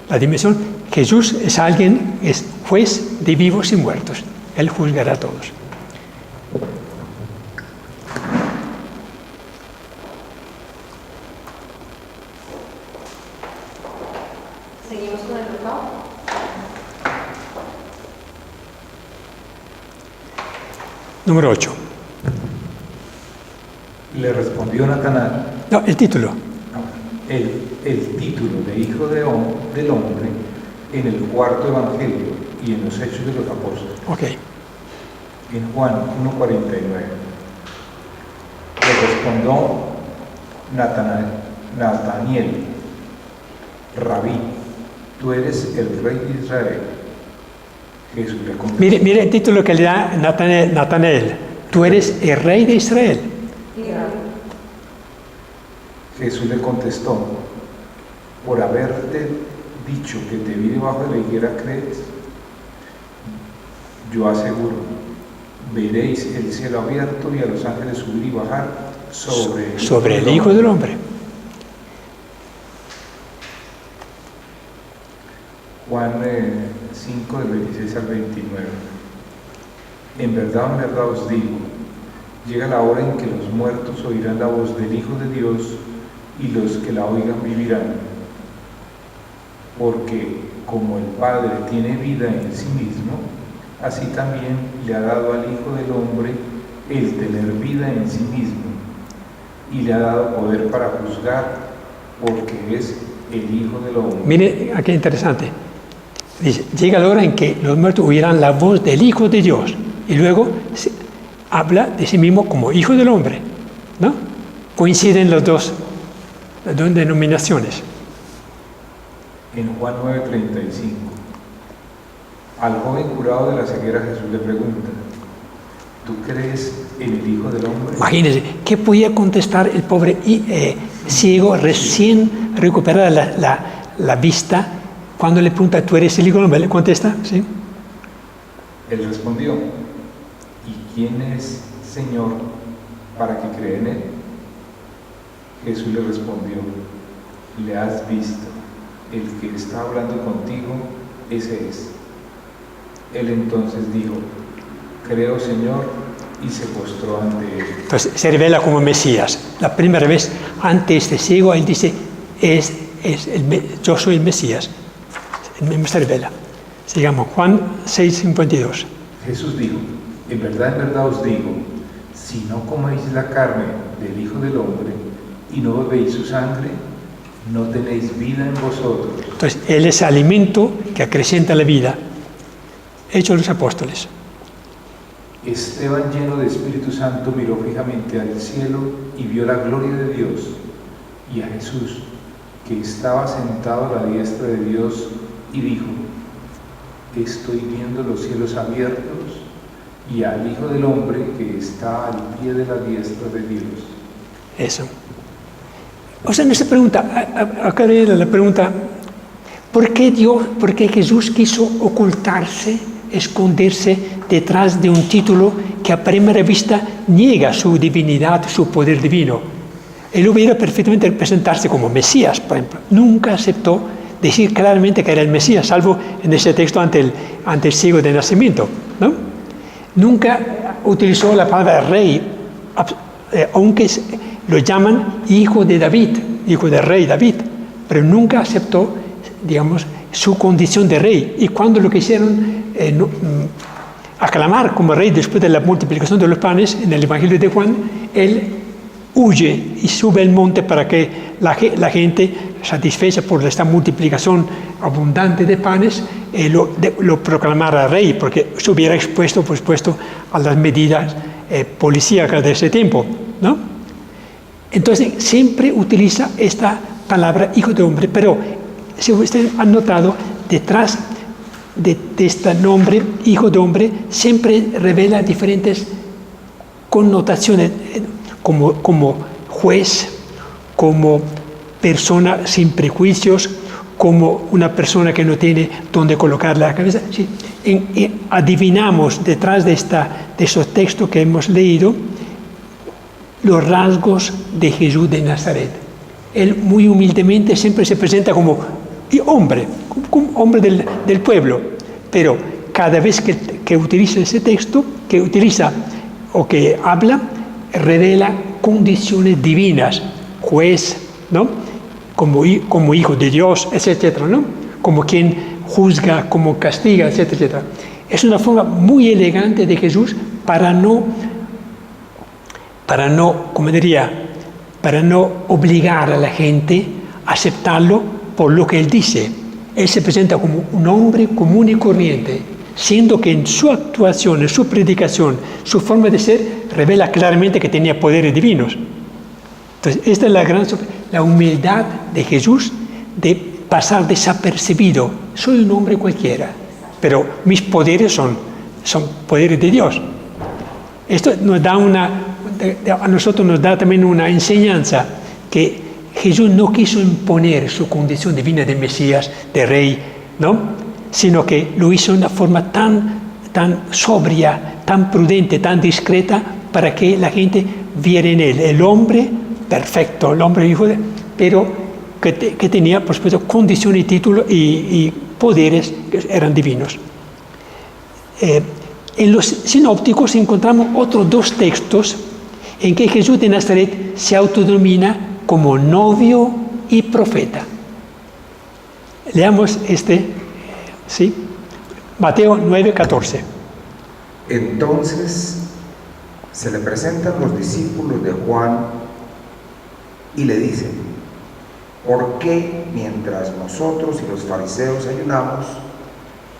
la dimensión, Jesús es juez de vivos y muertos. Él juzgará a todos. Seguimos con el octavo. Número 8. Le respondió Natanael. No, el título. El título de Hijo del Hombre en el cuarto Evangelio y en los Hechos de los Apóstoles. Ok. En Juan 1:49. Le respondió Nataniel: Rabí, tú eres el Rey de Israel. Jesús le contestó. Mire el título que le da Natanael. Tú eres el Rey de Israel. Jesús le contestó: por haberte dicho que te vi debajo de la higuera, ¿crees? Yo aseguro, veréis el cielo abierto y a los ángeles subir y bajar sobre el Hijo del Hombre. Juan 5, del 26 al 29. En verdad os digo, llega la hora en que los muertos oirán la voz del Hijo de Dios, y los que la oigan vivirán. Porque como el Padre tiene vida en sí mismo, así también le ha dado al Hijo del Hombre el tener vida en sí mismo, y le ha dado poder para juzgar, porque es el Hijo del Hombre. Mire, aquí interesante. Dice, llega la hora en que los muertos oirán la voz del Hijo de Dios, y luego habla de sí mismo como Hijo del Hombre, ¿no? Coinciden las dos denominaciones. En Juan 9:35, al joven curado de la ceguera Jesús le pregunta: ¿tú crees en el Hijo del Hombre? Imagínense, ¿qué podía contestar el pobre ciego recién recuperada la vista? Cuando le pregunta, ¿tú eres el Hijo del Hombre? ¿Le contesta? Sí. Él respondió: ¿y quién es, Señor, para que crea en él? Jesús le respondió: le has visto, el que está hablando contigo, ese es. Él entonces dijo: creo, Señor, y se postró ante él. Entonces se revela como Mesías. La primera vez ante este ciego, él dice, yo soy el Mesías. Él mismo se revela. Sigamos, Juan 6:52. Jesús dijo: en verdad os digo, si no coméis la carne del Hijo del Hombre y no bebéis su sangre, no tenéis vida en vosotros. Entonces, Él es alimento que acrecenta la vida. Hechos de los Apóstoles. Esteban, lleno de Espíritu Santo, miró fijamente al cielo y vio la gloria de Dios y a Jesús, que estaba sentado a la diestra de Dios, y dijo: estoy viendo los cielos abiertos y al Hijo del Hombre que está al pie de la diestra de Dios. Eso. O sea, nuestra pregunta, acá era la pregunta, ¿por qué Jesús quiso ocultarse, esconderse detrás de un título que a primera vista niega su divinidad, su poder divino? Él hubiera perfectamente presentarse como Mesías, por ejemplo. Nunca aceptó decir claramente que era el Mesías, salvo en ese texto ante el ciego de nacimiento, ¿no? Nunca utilizó la palabra rey, aunque lo llaman hijo de David, hijo del rey David, pero nunca aceptó, digamos, su condición de rey. Y cuando lo quisieron aclamar como rey después de la multiplicación de los panes en el Evangelio de Juan, él huye y sube al monte para que la gente, satisfecha por esta multiplicación abundante de panes, lo proclamara rey, porque se hubiera expuesto, por supuesto, a las medidas policíacas de ese tiempo, ¿no? Entonces, siempre utiliza esta palabra hijo de hombre, pero si ustedes han notado, detrás de este nombre, hijo de hombre, siempre revela diferentes connotaciones, como juez, como persona sin prejuicios, como una persona que no tiene dónde colocar la cabeza. Sí, adivinamos detrás de esos textos que hemos leído los rasgos de Jesús de Nazaret. Él muy humildemente siempre se presenta como hombre, como hombre del pueblo, pero cada vez que utiliza ese texto, que utiliza o que habla, revela condiciones divinas, juez, ¿no? Como hijo de Dios, etcétera, ¿no? Como quien juzga, como castiga, etcétera, etcétera. Es una forma muy elegante de Jesús para no, como diría, para no obligar a la gente a aceptarlo por lo que él dice. Él se presenta como un hombre común y corriente, siendo que en su actuación, en su predicación, su forma de ser, revela claramente que tenía poderes divinos. Entonces, esta es la humildad de Jesús de pasar desapercibido. Soy un hombre cualquiera, pero mis poderes son poderes de Dios. Esto nos da a nosotros nos da también una enseñanza, que Jesús no quiso imponer su condición divina de Mesías, de Rey, ¿no? Sino que lo hizo de una forma tan sobria, tan prudente, tan discreta, para que la gente viera en él el hombre perfecto, el hombre hijo pero que tenía, por supuesto, condición y título y poderes que eran divinos. En los sinópticos encontramos otros dos textos en que Jesús de Nazaret se autodenomina como novio y profeta. Leamos ¿sí? Mateo 9:14. Entonces se le presentan los discípulos de Juan y le dicen: ¿por qué mientras nosotros y los fariseos ayunamos,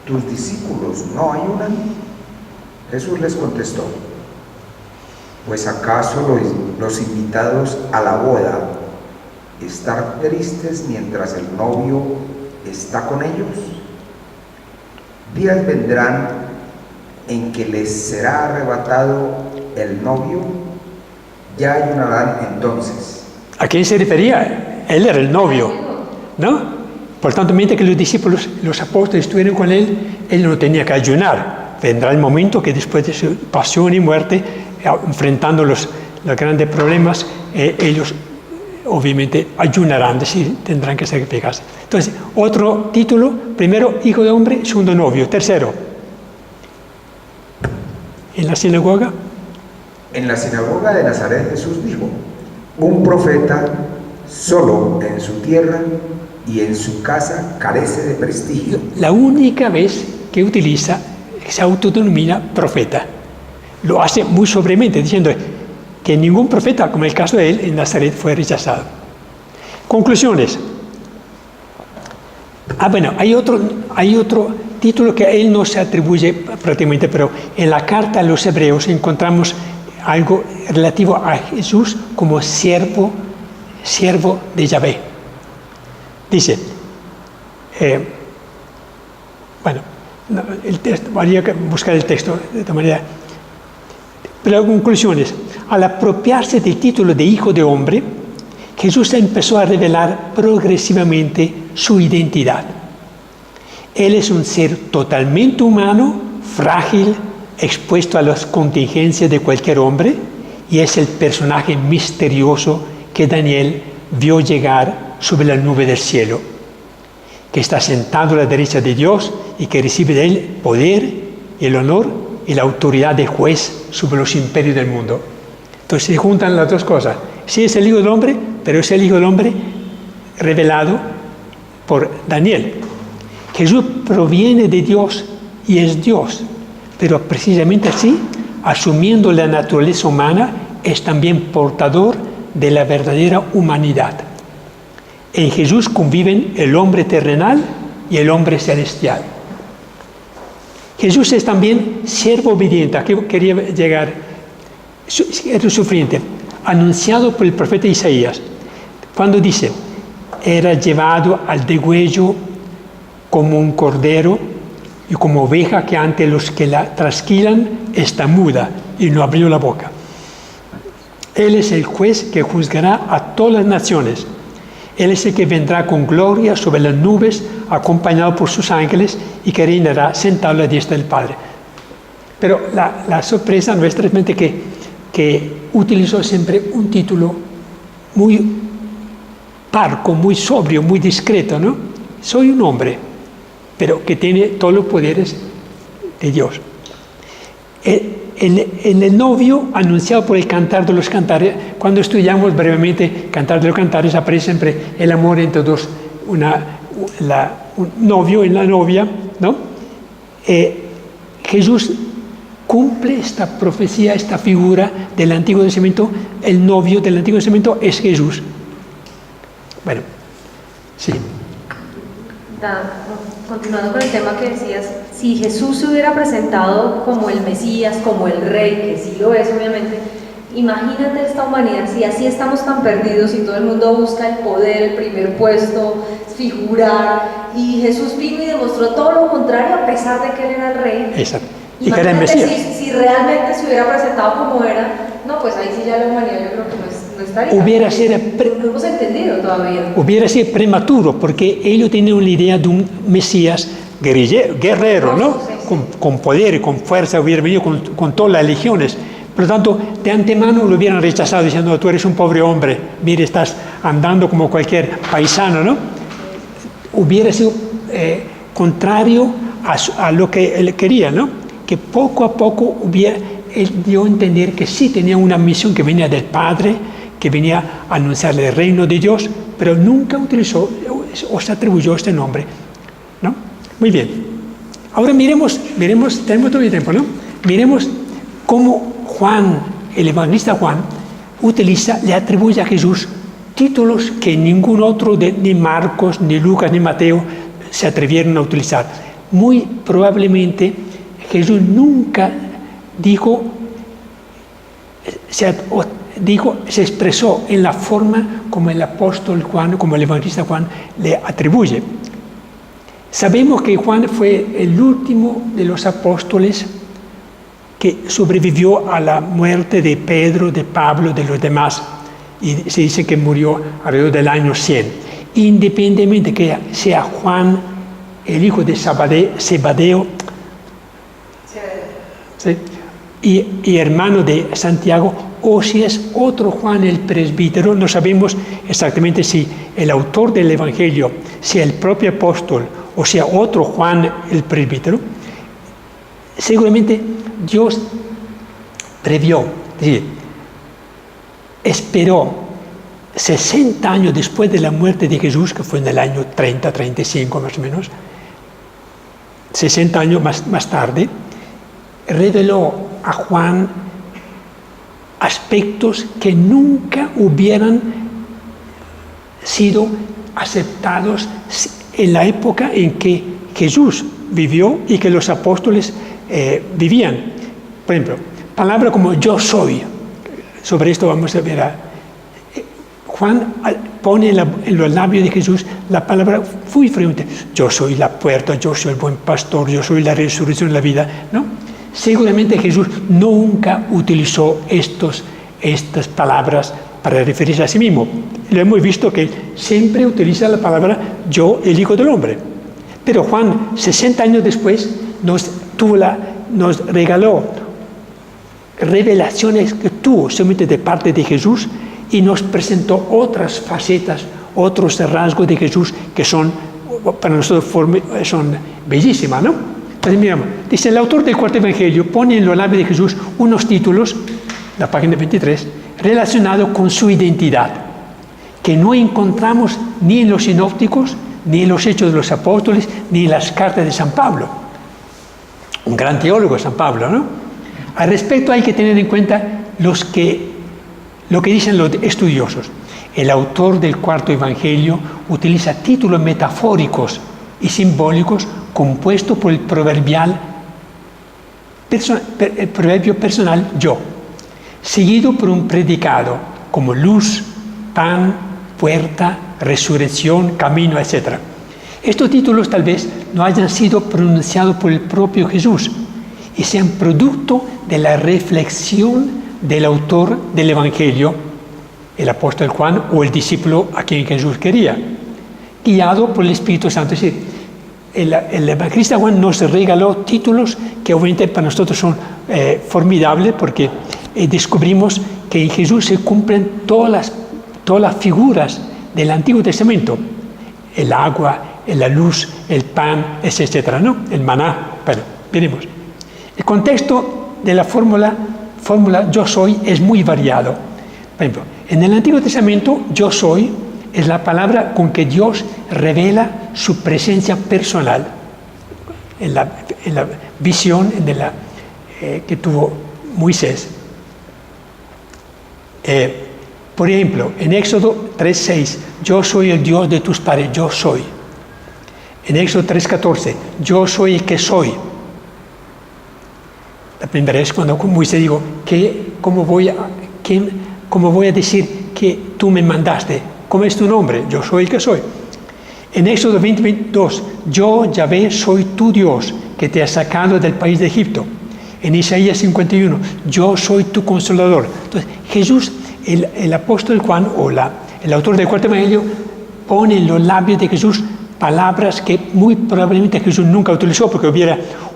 tus discípulos no ayunan? Jesús les contestó: ¿pues acaso los invitados a la boda están tristes mientras el novio está con ellos? Días vendrán en que les será arrebatado el novio, ya ayunarán entonces. ¿A quién se refería? Él era el novio, ¿no? Por tanto, mientras que los discípulos, los apóstoles estuvieron con él no tenía que ayunar. Vendrá el momento que después de su pasión y muerte, enfrentando los grandes problemas, ellos obviamente ayunarán, es decir, tendrán que sacrificarse. Entonces, otro título: primero, hijo de hombre; segundo, novio; tercero, en la sinagoga. En la sinagoga de Nazaret Jesús dijo: un profeta solo en su tierra y en su casa carece de prestigio. La única vez que utiliza, se autodenomina profeta. Lo hace muy sobremente, diciendo que ningún profeta, como el caso de él, en Nazaret fue rechazado. Conclusiones. Bueno, hay otro título que a él no se atribuye prácticamente, pero en la carta a los hebreos encontramos algo relativo a Jesús como siervo de Yahvé. Dice, el texto, habría que buscar el texto de esta manera. Pero la conclusión es, al apropiarse del título de Hijo de Hombre, Jesús empezó a revelar progresivamente su identidad. Él es un ser totalmente humano, frágil, expuesto a las contingencias de cualquier hombre, y es el personaje misterioso que Daniel vio llegar sobre la nube del cielo, que está sentado a la derecha de Dios y que recibe de él poder, el honor y la autoridad de juez sobre los imperios del mundo. Entonces se juntan las dos cosas. Sí es el Hijo del Hombre, pero es el Hijo del Hombre revelado por Daniel. Jesús proviene de Dios y es Dios, pero precisamente así, asumiendo la naturaleza humana, es también portador de la verdadera humanidad. En Jesús conviven el hombre terrenal y el hombre celestial. Jesús es también siervo obediente. Aquí quería llegar. Es lo sufriente, anunciado por el profeta Isaías, cuando dice, era llevado al degüello como un cordero y como oveja que ante los que la trasquilan está muda y no abrió la boca. Él es el juez que juzgará a todas las naciones. Él es el que vendrá con gloria sobre las nubes, acompañado por sus ángeles, y que reinará sentado a la diestra del Padre. Pero la sorpresa nuestra es que utilizó siempre un título muy parco, muy sobrio, muy discreto, ¿no? Soy un hombre, pero que tiene todos los poderes de Dios. El novio anunciado por el Cantar de los Cantares, cuando estudiamos brevemente Cantar de los Cantares, aparece siempre el amor entre dos, un novio y la novia, ¿no? Jesús cumple esta profecía, esta figura del Antiguo Testamento. El novio del Antiguo Testamento es Jesús. Bueno, sí. Continuando con el tema que decías, si Jesús se hubiera presentado como el Mesías, como el Rey, que sí lo es obviamente, imagínate esta humanidad, si así estamos tan perdidos y todo el mundo busca el poder, el primer puesto, figurar, y Jesús vino y demostró todo lo contrario a pesar de que Él era el Rey. Exacto. Y que era el Mesías. Si realmente se hubiera presentado como era, no, pues ahí sí ya la humanidad yo creo que no estaría. No hemos entendido todavía. Hubiera sido prematuro, porque ellos tienen una idea de un Mesías guerrero, ¿no? Sí. Con poder y con fuerza, hubiera venido con todas las legiones. Por lo tanto, de antemano lo hubieran rechazado diciendo, tú eres un pobre hombre, mire, estás andando como cualquier paisano, ¿no? Hubiera sido contrario a lo que él quería, ¿no? Que poco a poco él dio a entender que sí tenía una misión que venía del Padre, que venía a anunciar el reino de Dios, pero nunca utilizó o se atribuyó este nombre, ¿no? Muy bien. Ahora miremos, tenemos todo el tiempo, ¿no? Miremos cómo Juan, el evangelista Juan, le atribuye a Jesús títulos que ningún otro, ni Marcos, ni Lucas, ni Mateo, se atrevieron a utilizar. Muy probablemente Jesús nunca se expresó en la forma como el apóstol Juan, como el evangelista Juan le atribuye. Sabemos que Juan fue el último de los apóstoles que sobrevivió a la muerte de Pedro, de Pablo, de los demás, y se dice que murió alrededor del año 100. Independientemente que sea Juan, el hijo de Zebedeo, ¿sí? y hermano de Santiago, o si es otro Juan el presbítero, no sabemos exactamente si el autor del Evangelio sea el propio apóstol o sea otro Juan el presbítero. Seguramente Dios previó, es decir, esperó 60 años después de la muerte de Jesús, que fue en el año 30, 35 más o menos, 60 años más tarde, reveló a Juan aspectos que nunca hubieran sido aceptados en la época en que Jesús vivió y que los apóstoles vivían. Por ejemplo, palabra como yo soy. Sobre esto vamos a ver. Juan pone en los labios de Jesús la palabra muy frecuente. Yo soy la puerta, yo soy el buen pastor, yo soy la resurrección de la vida, ¿no? Seguramente Jesús nunca utilizó estas palabras para referirse a sí mismo. Lo hemos visto que siempre utiliza la palabra yo, el Hijo del Hombre. Pero Juan, 60 años después, nos regaló revelaciones que tuvo solamente de parte de Jesús y nos presentó otras facetas, otros rasgos de Jesús que son, para nosotros, son bellísimas, ¿no? Entonces, miramos, dice el autor del cuarto evangelio, pone en los labios de Jesús unos títulos, la página 23, relacionados con su identidad, que no encontramos ni en los sinópticos, ni en los hechos de los apóstoles, ni en las cartas de San Pablo. Un gran teólogo San Pablo, ¿no? Al respecto hay que tener en cuenta lo que dicen los estudiosos. El autor del cuarto evangelio utiliza títulos metafóricos y simbólicos compuestos por el proverbio personal yo, seguido por un predicado como luz, pan, puerta, resurrección, camino, etc. Estos títulos tal vez no hayan sido pronunciados por el propio Jesús y sean producto de la reflexión del autor del Evangelio, el apóstol Juan o el discípulo a quien Jesús quería, guiado por el Espíritu Santo. Es decir, el evangelista Juan nos regaló títulos que obviamente para nosotros son formidables porque descubrimos que en Jesús se cumplen todas las figuras del Antiguo Testamento, el agua, la luz, el pan, etc., ¿no? El maná. Bueno, veremos. El contexto de la fórmula yo soy es muy variado. Por ejemplo, en el Antiguo Testamento yo soy es la palabra con que Dios revela su presencia personal en la visión que tuvo Moisés. Por ejemplo, en Éxodo 3:6, yo soy el Dios de tus padres, yo soy. En Éxodo 3:14, yo soy el que soy. La primera vez cuando Moisés dijo, ¿cómo voy a decir que tú me mandaste? ¿Cómo es tu nombre? Yo soy el que soy. En Éxodo 20:22, yo, Yahvé, soy tu Dios, que te ha sacado del país de Egipto. En Isaías 51, yo soy tu consolador. Entonces, Jesús, el apóstol Juan, o el autor del cuarto evangelio, pone en los labios de Jesús palabras que muy probablemente Jesús nunca utilizó, porque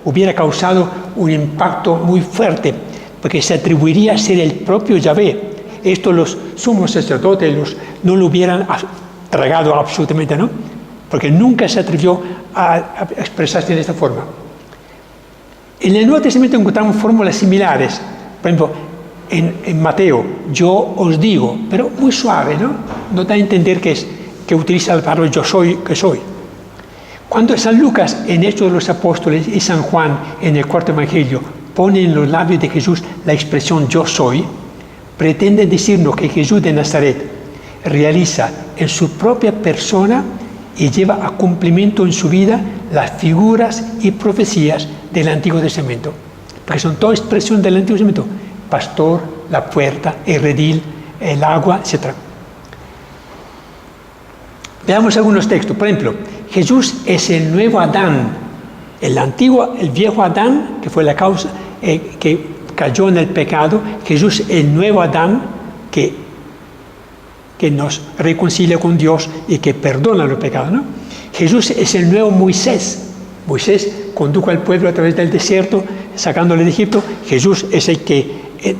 hubiera causado un impacto muy fuerte, porque se atribuiría a ser el propio Yahvé. Esto los sumos sacerdotes no lo hubieran tragado absolutamente, ¿no? Porque nunca se atrevió a expresarse de esta forma. En el Nuevo Testamento encontramos fórmulas similares. Por ejemplo, en Mateo, yo os digo, pero muy suave, ¿no? No da a entender que utiliza la palabra yo soy, que soy. Cuando San Lucas, en Hechos de los Apóstoles, y San Juan, en el cuarto evangelio, ponen en los labios de Jesús la expresión yo soy, pretende decirnos que Jesús de Nazaret realiza en su propia persona y lleva a cumplimiento en su vida las figuras y profecías del Antiguo Testamento, porque son toda expresión del Antiguo Testamento: pastor, la puerta, el redil, el agua, etc. Veamos algunos textos. Por ejemplo, Jesús es el nuevo Adán. El viejo Adán, que fue la causa que cayó en el pecado. Jesús, el nuevo Adán, que nos reconcilia con Dios y que perdona los pecados, ¿no? Jesús es el nuevo Moisés. Moisés condujo al pueblo a través del desierto, sacándole de Egipto. Jesús es el que,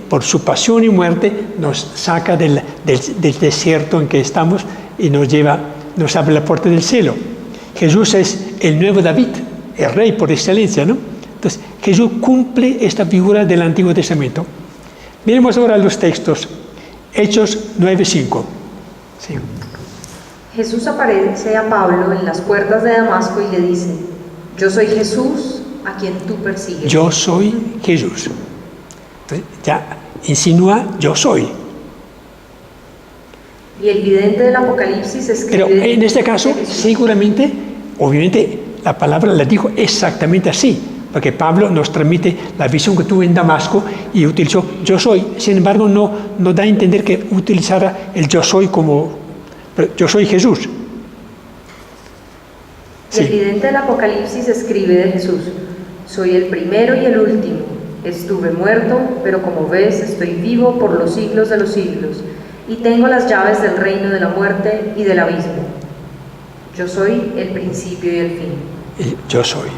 por su pasión y muerte, nos saca del desierto en que estamos y nos abre la puerta del cielo. Jesús es el nuevo David, el rey por excelencia, ¿no? Entonces, Jesús cumple esta figura del Antiguo Testamento. Miremos ahora los textos. Hechos 9:5. Sí. Jesús aparece a Pablo en las puertas de Damasco y le dice: yo soy Jesús a quien tú persigues. Yo soy Jesús. Entonces, ya insinúa yo soy. Y el vidente del Apocalipsis escribe... Pero en este caso, seguramente, obviamente, la palabra la dijo exactamente así, porque Pablo nos transmite la visión que tuvo en Damasco y utilizó yo soy. Sin embargo, no da a entender que utilizara el yo soy como yo soy Jesús. Y el vidente del Apocalipsis escribe de Jesús: soy el primero y el último. Estuve muerto, pero como ves, estoy vivo por los siglos de los siglos, y tengo las llaves del reino de la muerte y del abismo. Yo soy el principio y el fin. Yo soy.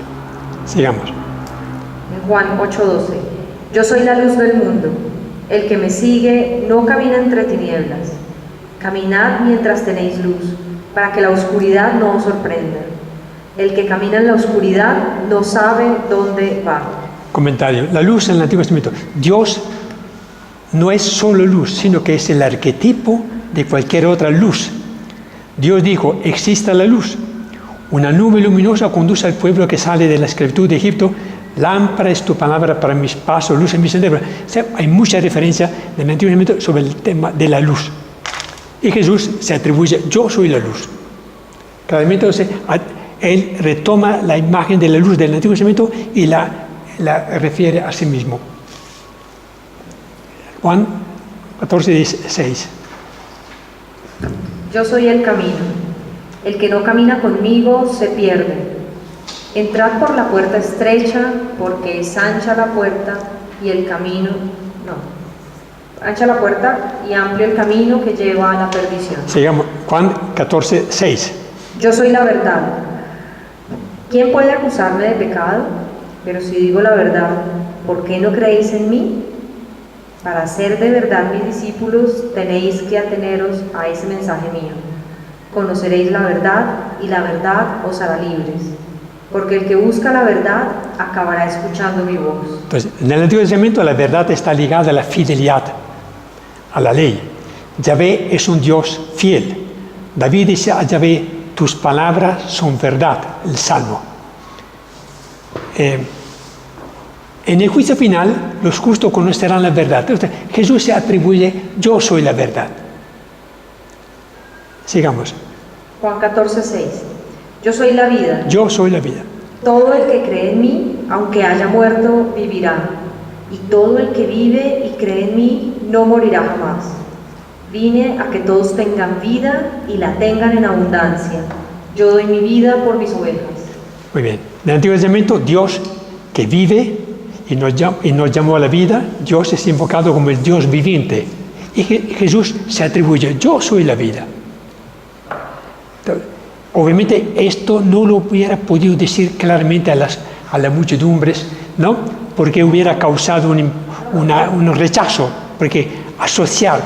Sigamos. En Juan 8:12, yo soy la luz del mundo. El que me sigue no camina entre tinieblas. Caminad mientras tenéis luz, para que la oscuridad no os sorprenda. El que camina en la oscuridad no sabe dónde va. Comentario. La luz en el Antiguo Testamento. Dios no es solo luz, sino que es el arquetipo de cualquier otra luz. Dios dijo, exista la luz. Una nube luminosa conduce al pueblo que sale de la esclavitud de Egipto. Lámpara es tu palabra para mis pasos, luz en mi sendero. O sea, hay mucha referencia en el Antiguo Testamento sobre el tema de la luz. Y Jesús se atribuye, yo soy la luz. Claramente, entonces, él retoma la imagen de la luz del Antiguo Testamento y la refiere a sí mismo. Juan 14:6. Yo soy el camino. El que no camina conmigo se pierde. Entrad por la puerta estrecha, porque es ancha la puerta y el camino... No. Ancha la puerta y amplio el camino que lleva a la perdición. Sigamos. Juan 14:6. Yo soy la verdad. ¿Quién puede acusarme de pecado? Pero si digo la verdad, ¿por qué no creéis en mí? Para ser de verdad mis discípulos, tenéis que ateneros a ese mensaje mío. Conoceréis la verdad y la verdad os hará libres. Porque el que busca la verdad acabará escuchando mi voz. Entonces, en el Antiguo Testamento la verdad está ligada a la fidelidad, a la ley. Yahvé es un Dios fiel. David dice a Yahvé, tus palabras son verdad, el Salmo. En el juicio final, los justos conocerán la verdad. Entonces, Jesús se atribuye, yo soy la verdad. Sigamos. Juan 14:6. Yo soy la vida. Yo soy la vida. Todo el que cree en mí, aunque haya muerto, vivirá. Y todo el que vive y cree en mí, no morirá jamás. Vine a que todos tengan vida y la tengan en abundancia. Yo doy mi vida por mis ovejas. Muy bien. En el Antiguo Testamento, Dios que vive y nos llamó a la vida, Dios es invocado como el Dios viviente. Y Jesús se atribuye, yo soy la vida. Entonces, obviamente esto no lo hubiera podido decir claramente a las muchedumbres, ¿no? Porque hubiera causado un rechazo, porque asociar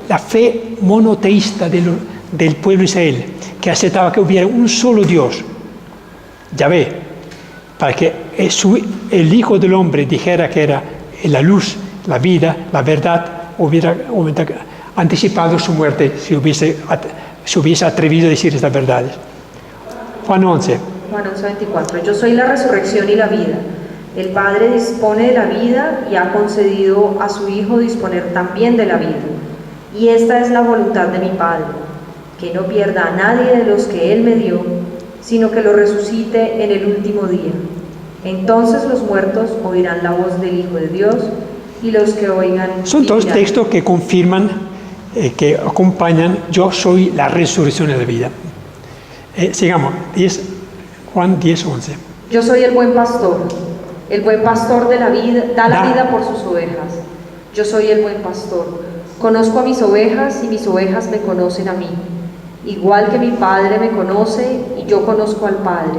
la fe monoteísta del pueblo de Israel, que aceptaba que hubiera un solo Dios, Yahvé, para que el Hijo del Hombre dijera que era la luz, la vida, la verdad, hubiera anticipado su muerte si hubiese atrevido a decir estas verdades. Juan 11. Juan 11:24. Yo soy la resurrección y la vida. El Padre dispone de la vida y ha concedido a su Hijo disponer también de la vida. Y esta es la voluntad de mi Padre, que no pierda a nadie de los que Él me dio, sino que lo resucite en el último día. Entonces los muertos oirán la voz del Hijo de Dios, y los que oigan... Son dos textos que confirman, que acompañan, yo soy la resurrección de la vida. Sigamos, Juan 10:11. Yo soy el buen pastor de la vida, da la vida por sus ovejas. Yo soy el buen pastor. Conozco a mis ovejas y mis ovejas me conocen a mí. Igual que mi Padre me conoce y yo conozco al Padre.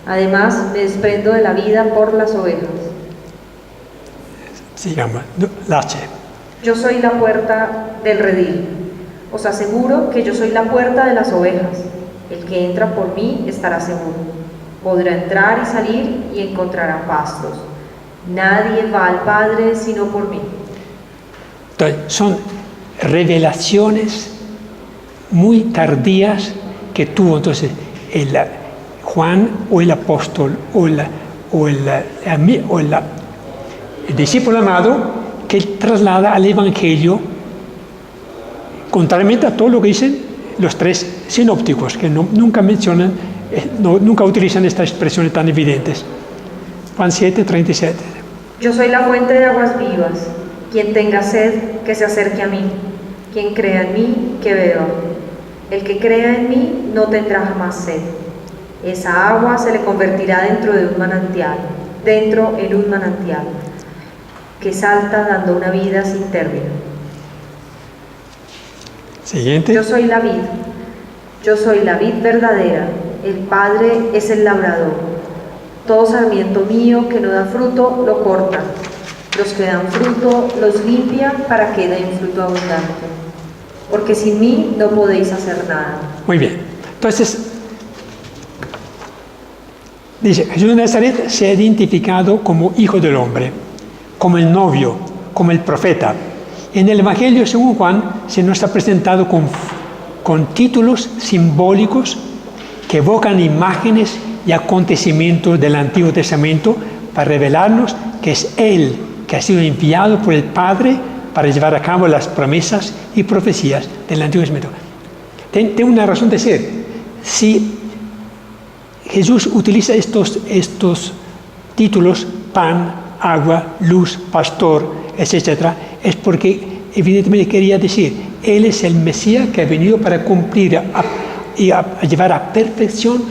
Además, me desprendo de la vida por las ovejas. Sigamos, Lache. Yo soy la puerta del redil. Os aseguro que yo soy la puerta de las ovejas. El que entra por mí estará seguro. Podrá entrar y salir y encontrará pastos. Nadie va al Padre sino por mí. Entonces, son revelaciones muy tardías que tuvo entonces Juan o el apóstol o el discípulo amado, que traslada al Evangelio, contrariamente a todo lo que dicen los tres sinópticos, que nunca mencionan nunca utilizan estas expresiones tan evidentes. Juan 7, 37. Yo soy la fuente de aguas vivas. Quien tenga sed, que se acerque a mí. Quien crea en mí, que beba. El que crea en mí no tendrá jamás sed. Esa agua se le convertirá dentro en un manantial, que salta dando una vida sin término. Siguiente. Yo soy la vid verdadera, el Padre es el labrador. Todo sarmiento mío que no da fruto, lo corta. Los que dan fruto, los limpia para que den fruto abundante. Porque sin mí no podéis hacer nada. Muy bien. Entonces, dice, Jesús de Nazaret se ha identificado como Hijo del Hombre, como el novio, como el profeta. En el Evangelio, según Juan, se nos ha presentado con títulos simbólicos que evocan imágenes y acontecimientos del Antiguo Testamento para revelarnos que es Él que ha sido enviado por el Padre para llevar a cabo las promesas y profecías del Antiguo Testamento. Tiene una razón de ser. Si Jesús utiliza estos títulos, pan, agua, luz, pastor, etc., es porque evidentemente quería decir, Él es el Mesías que ha venido para cumplir y a llevar a perfección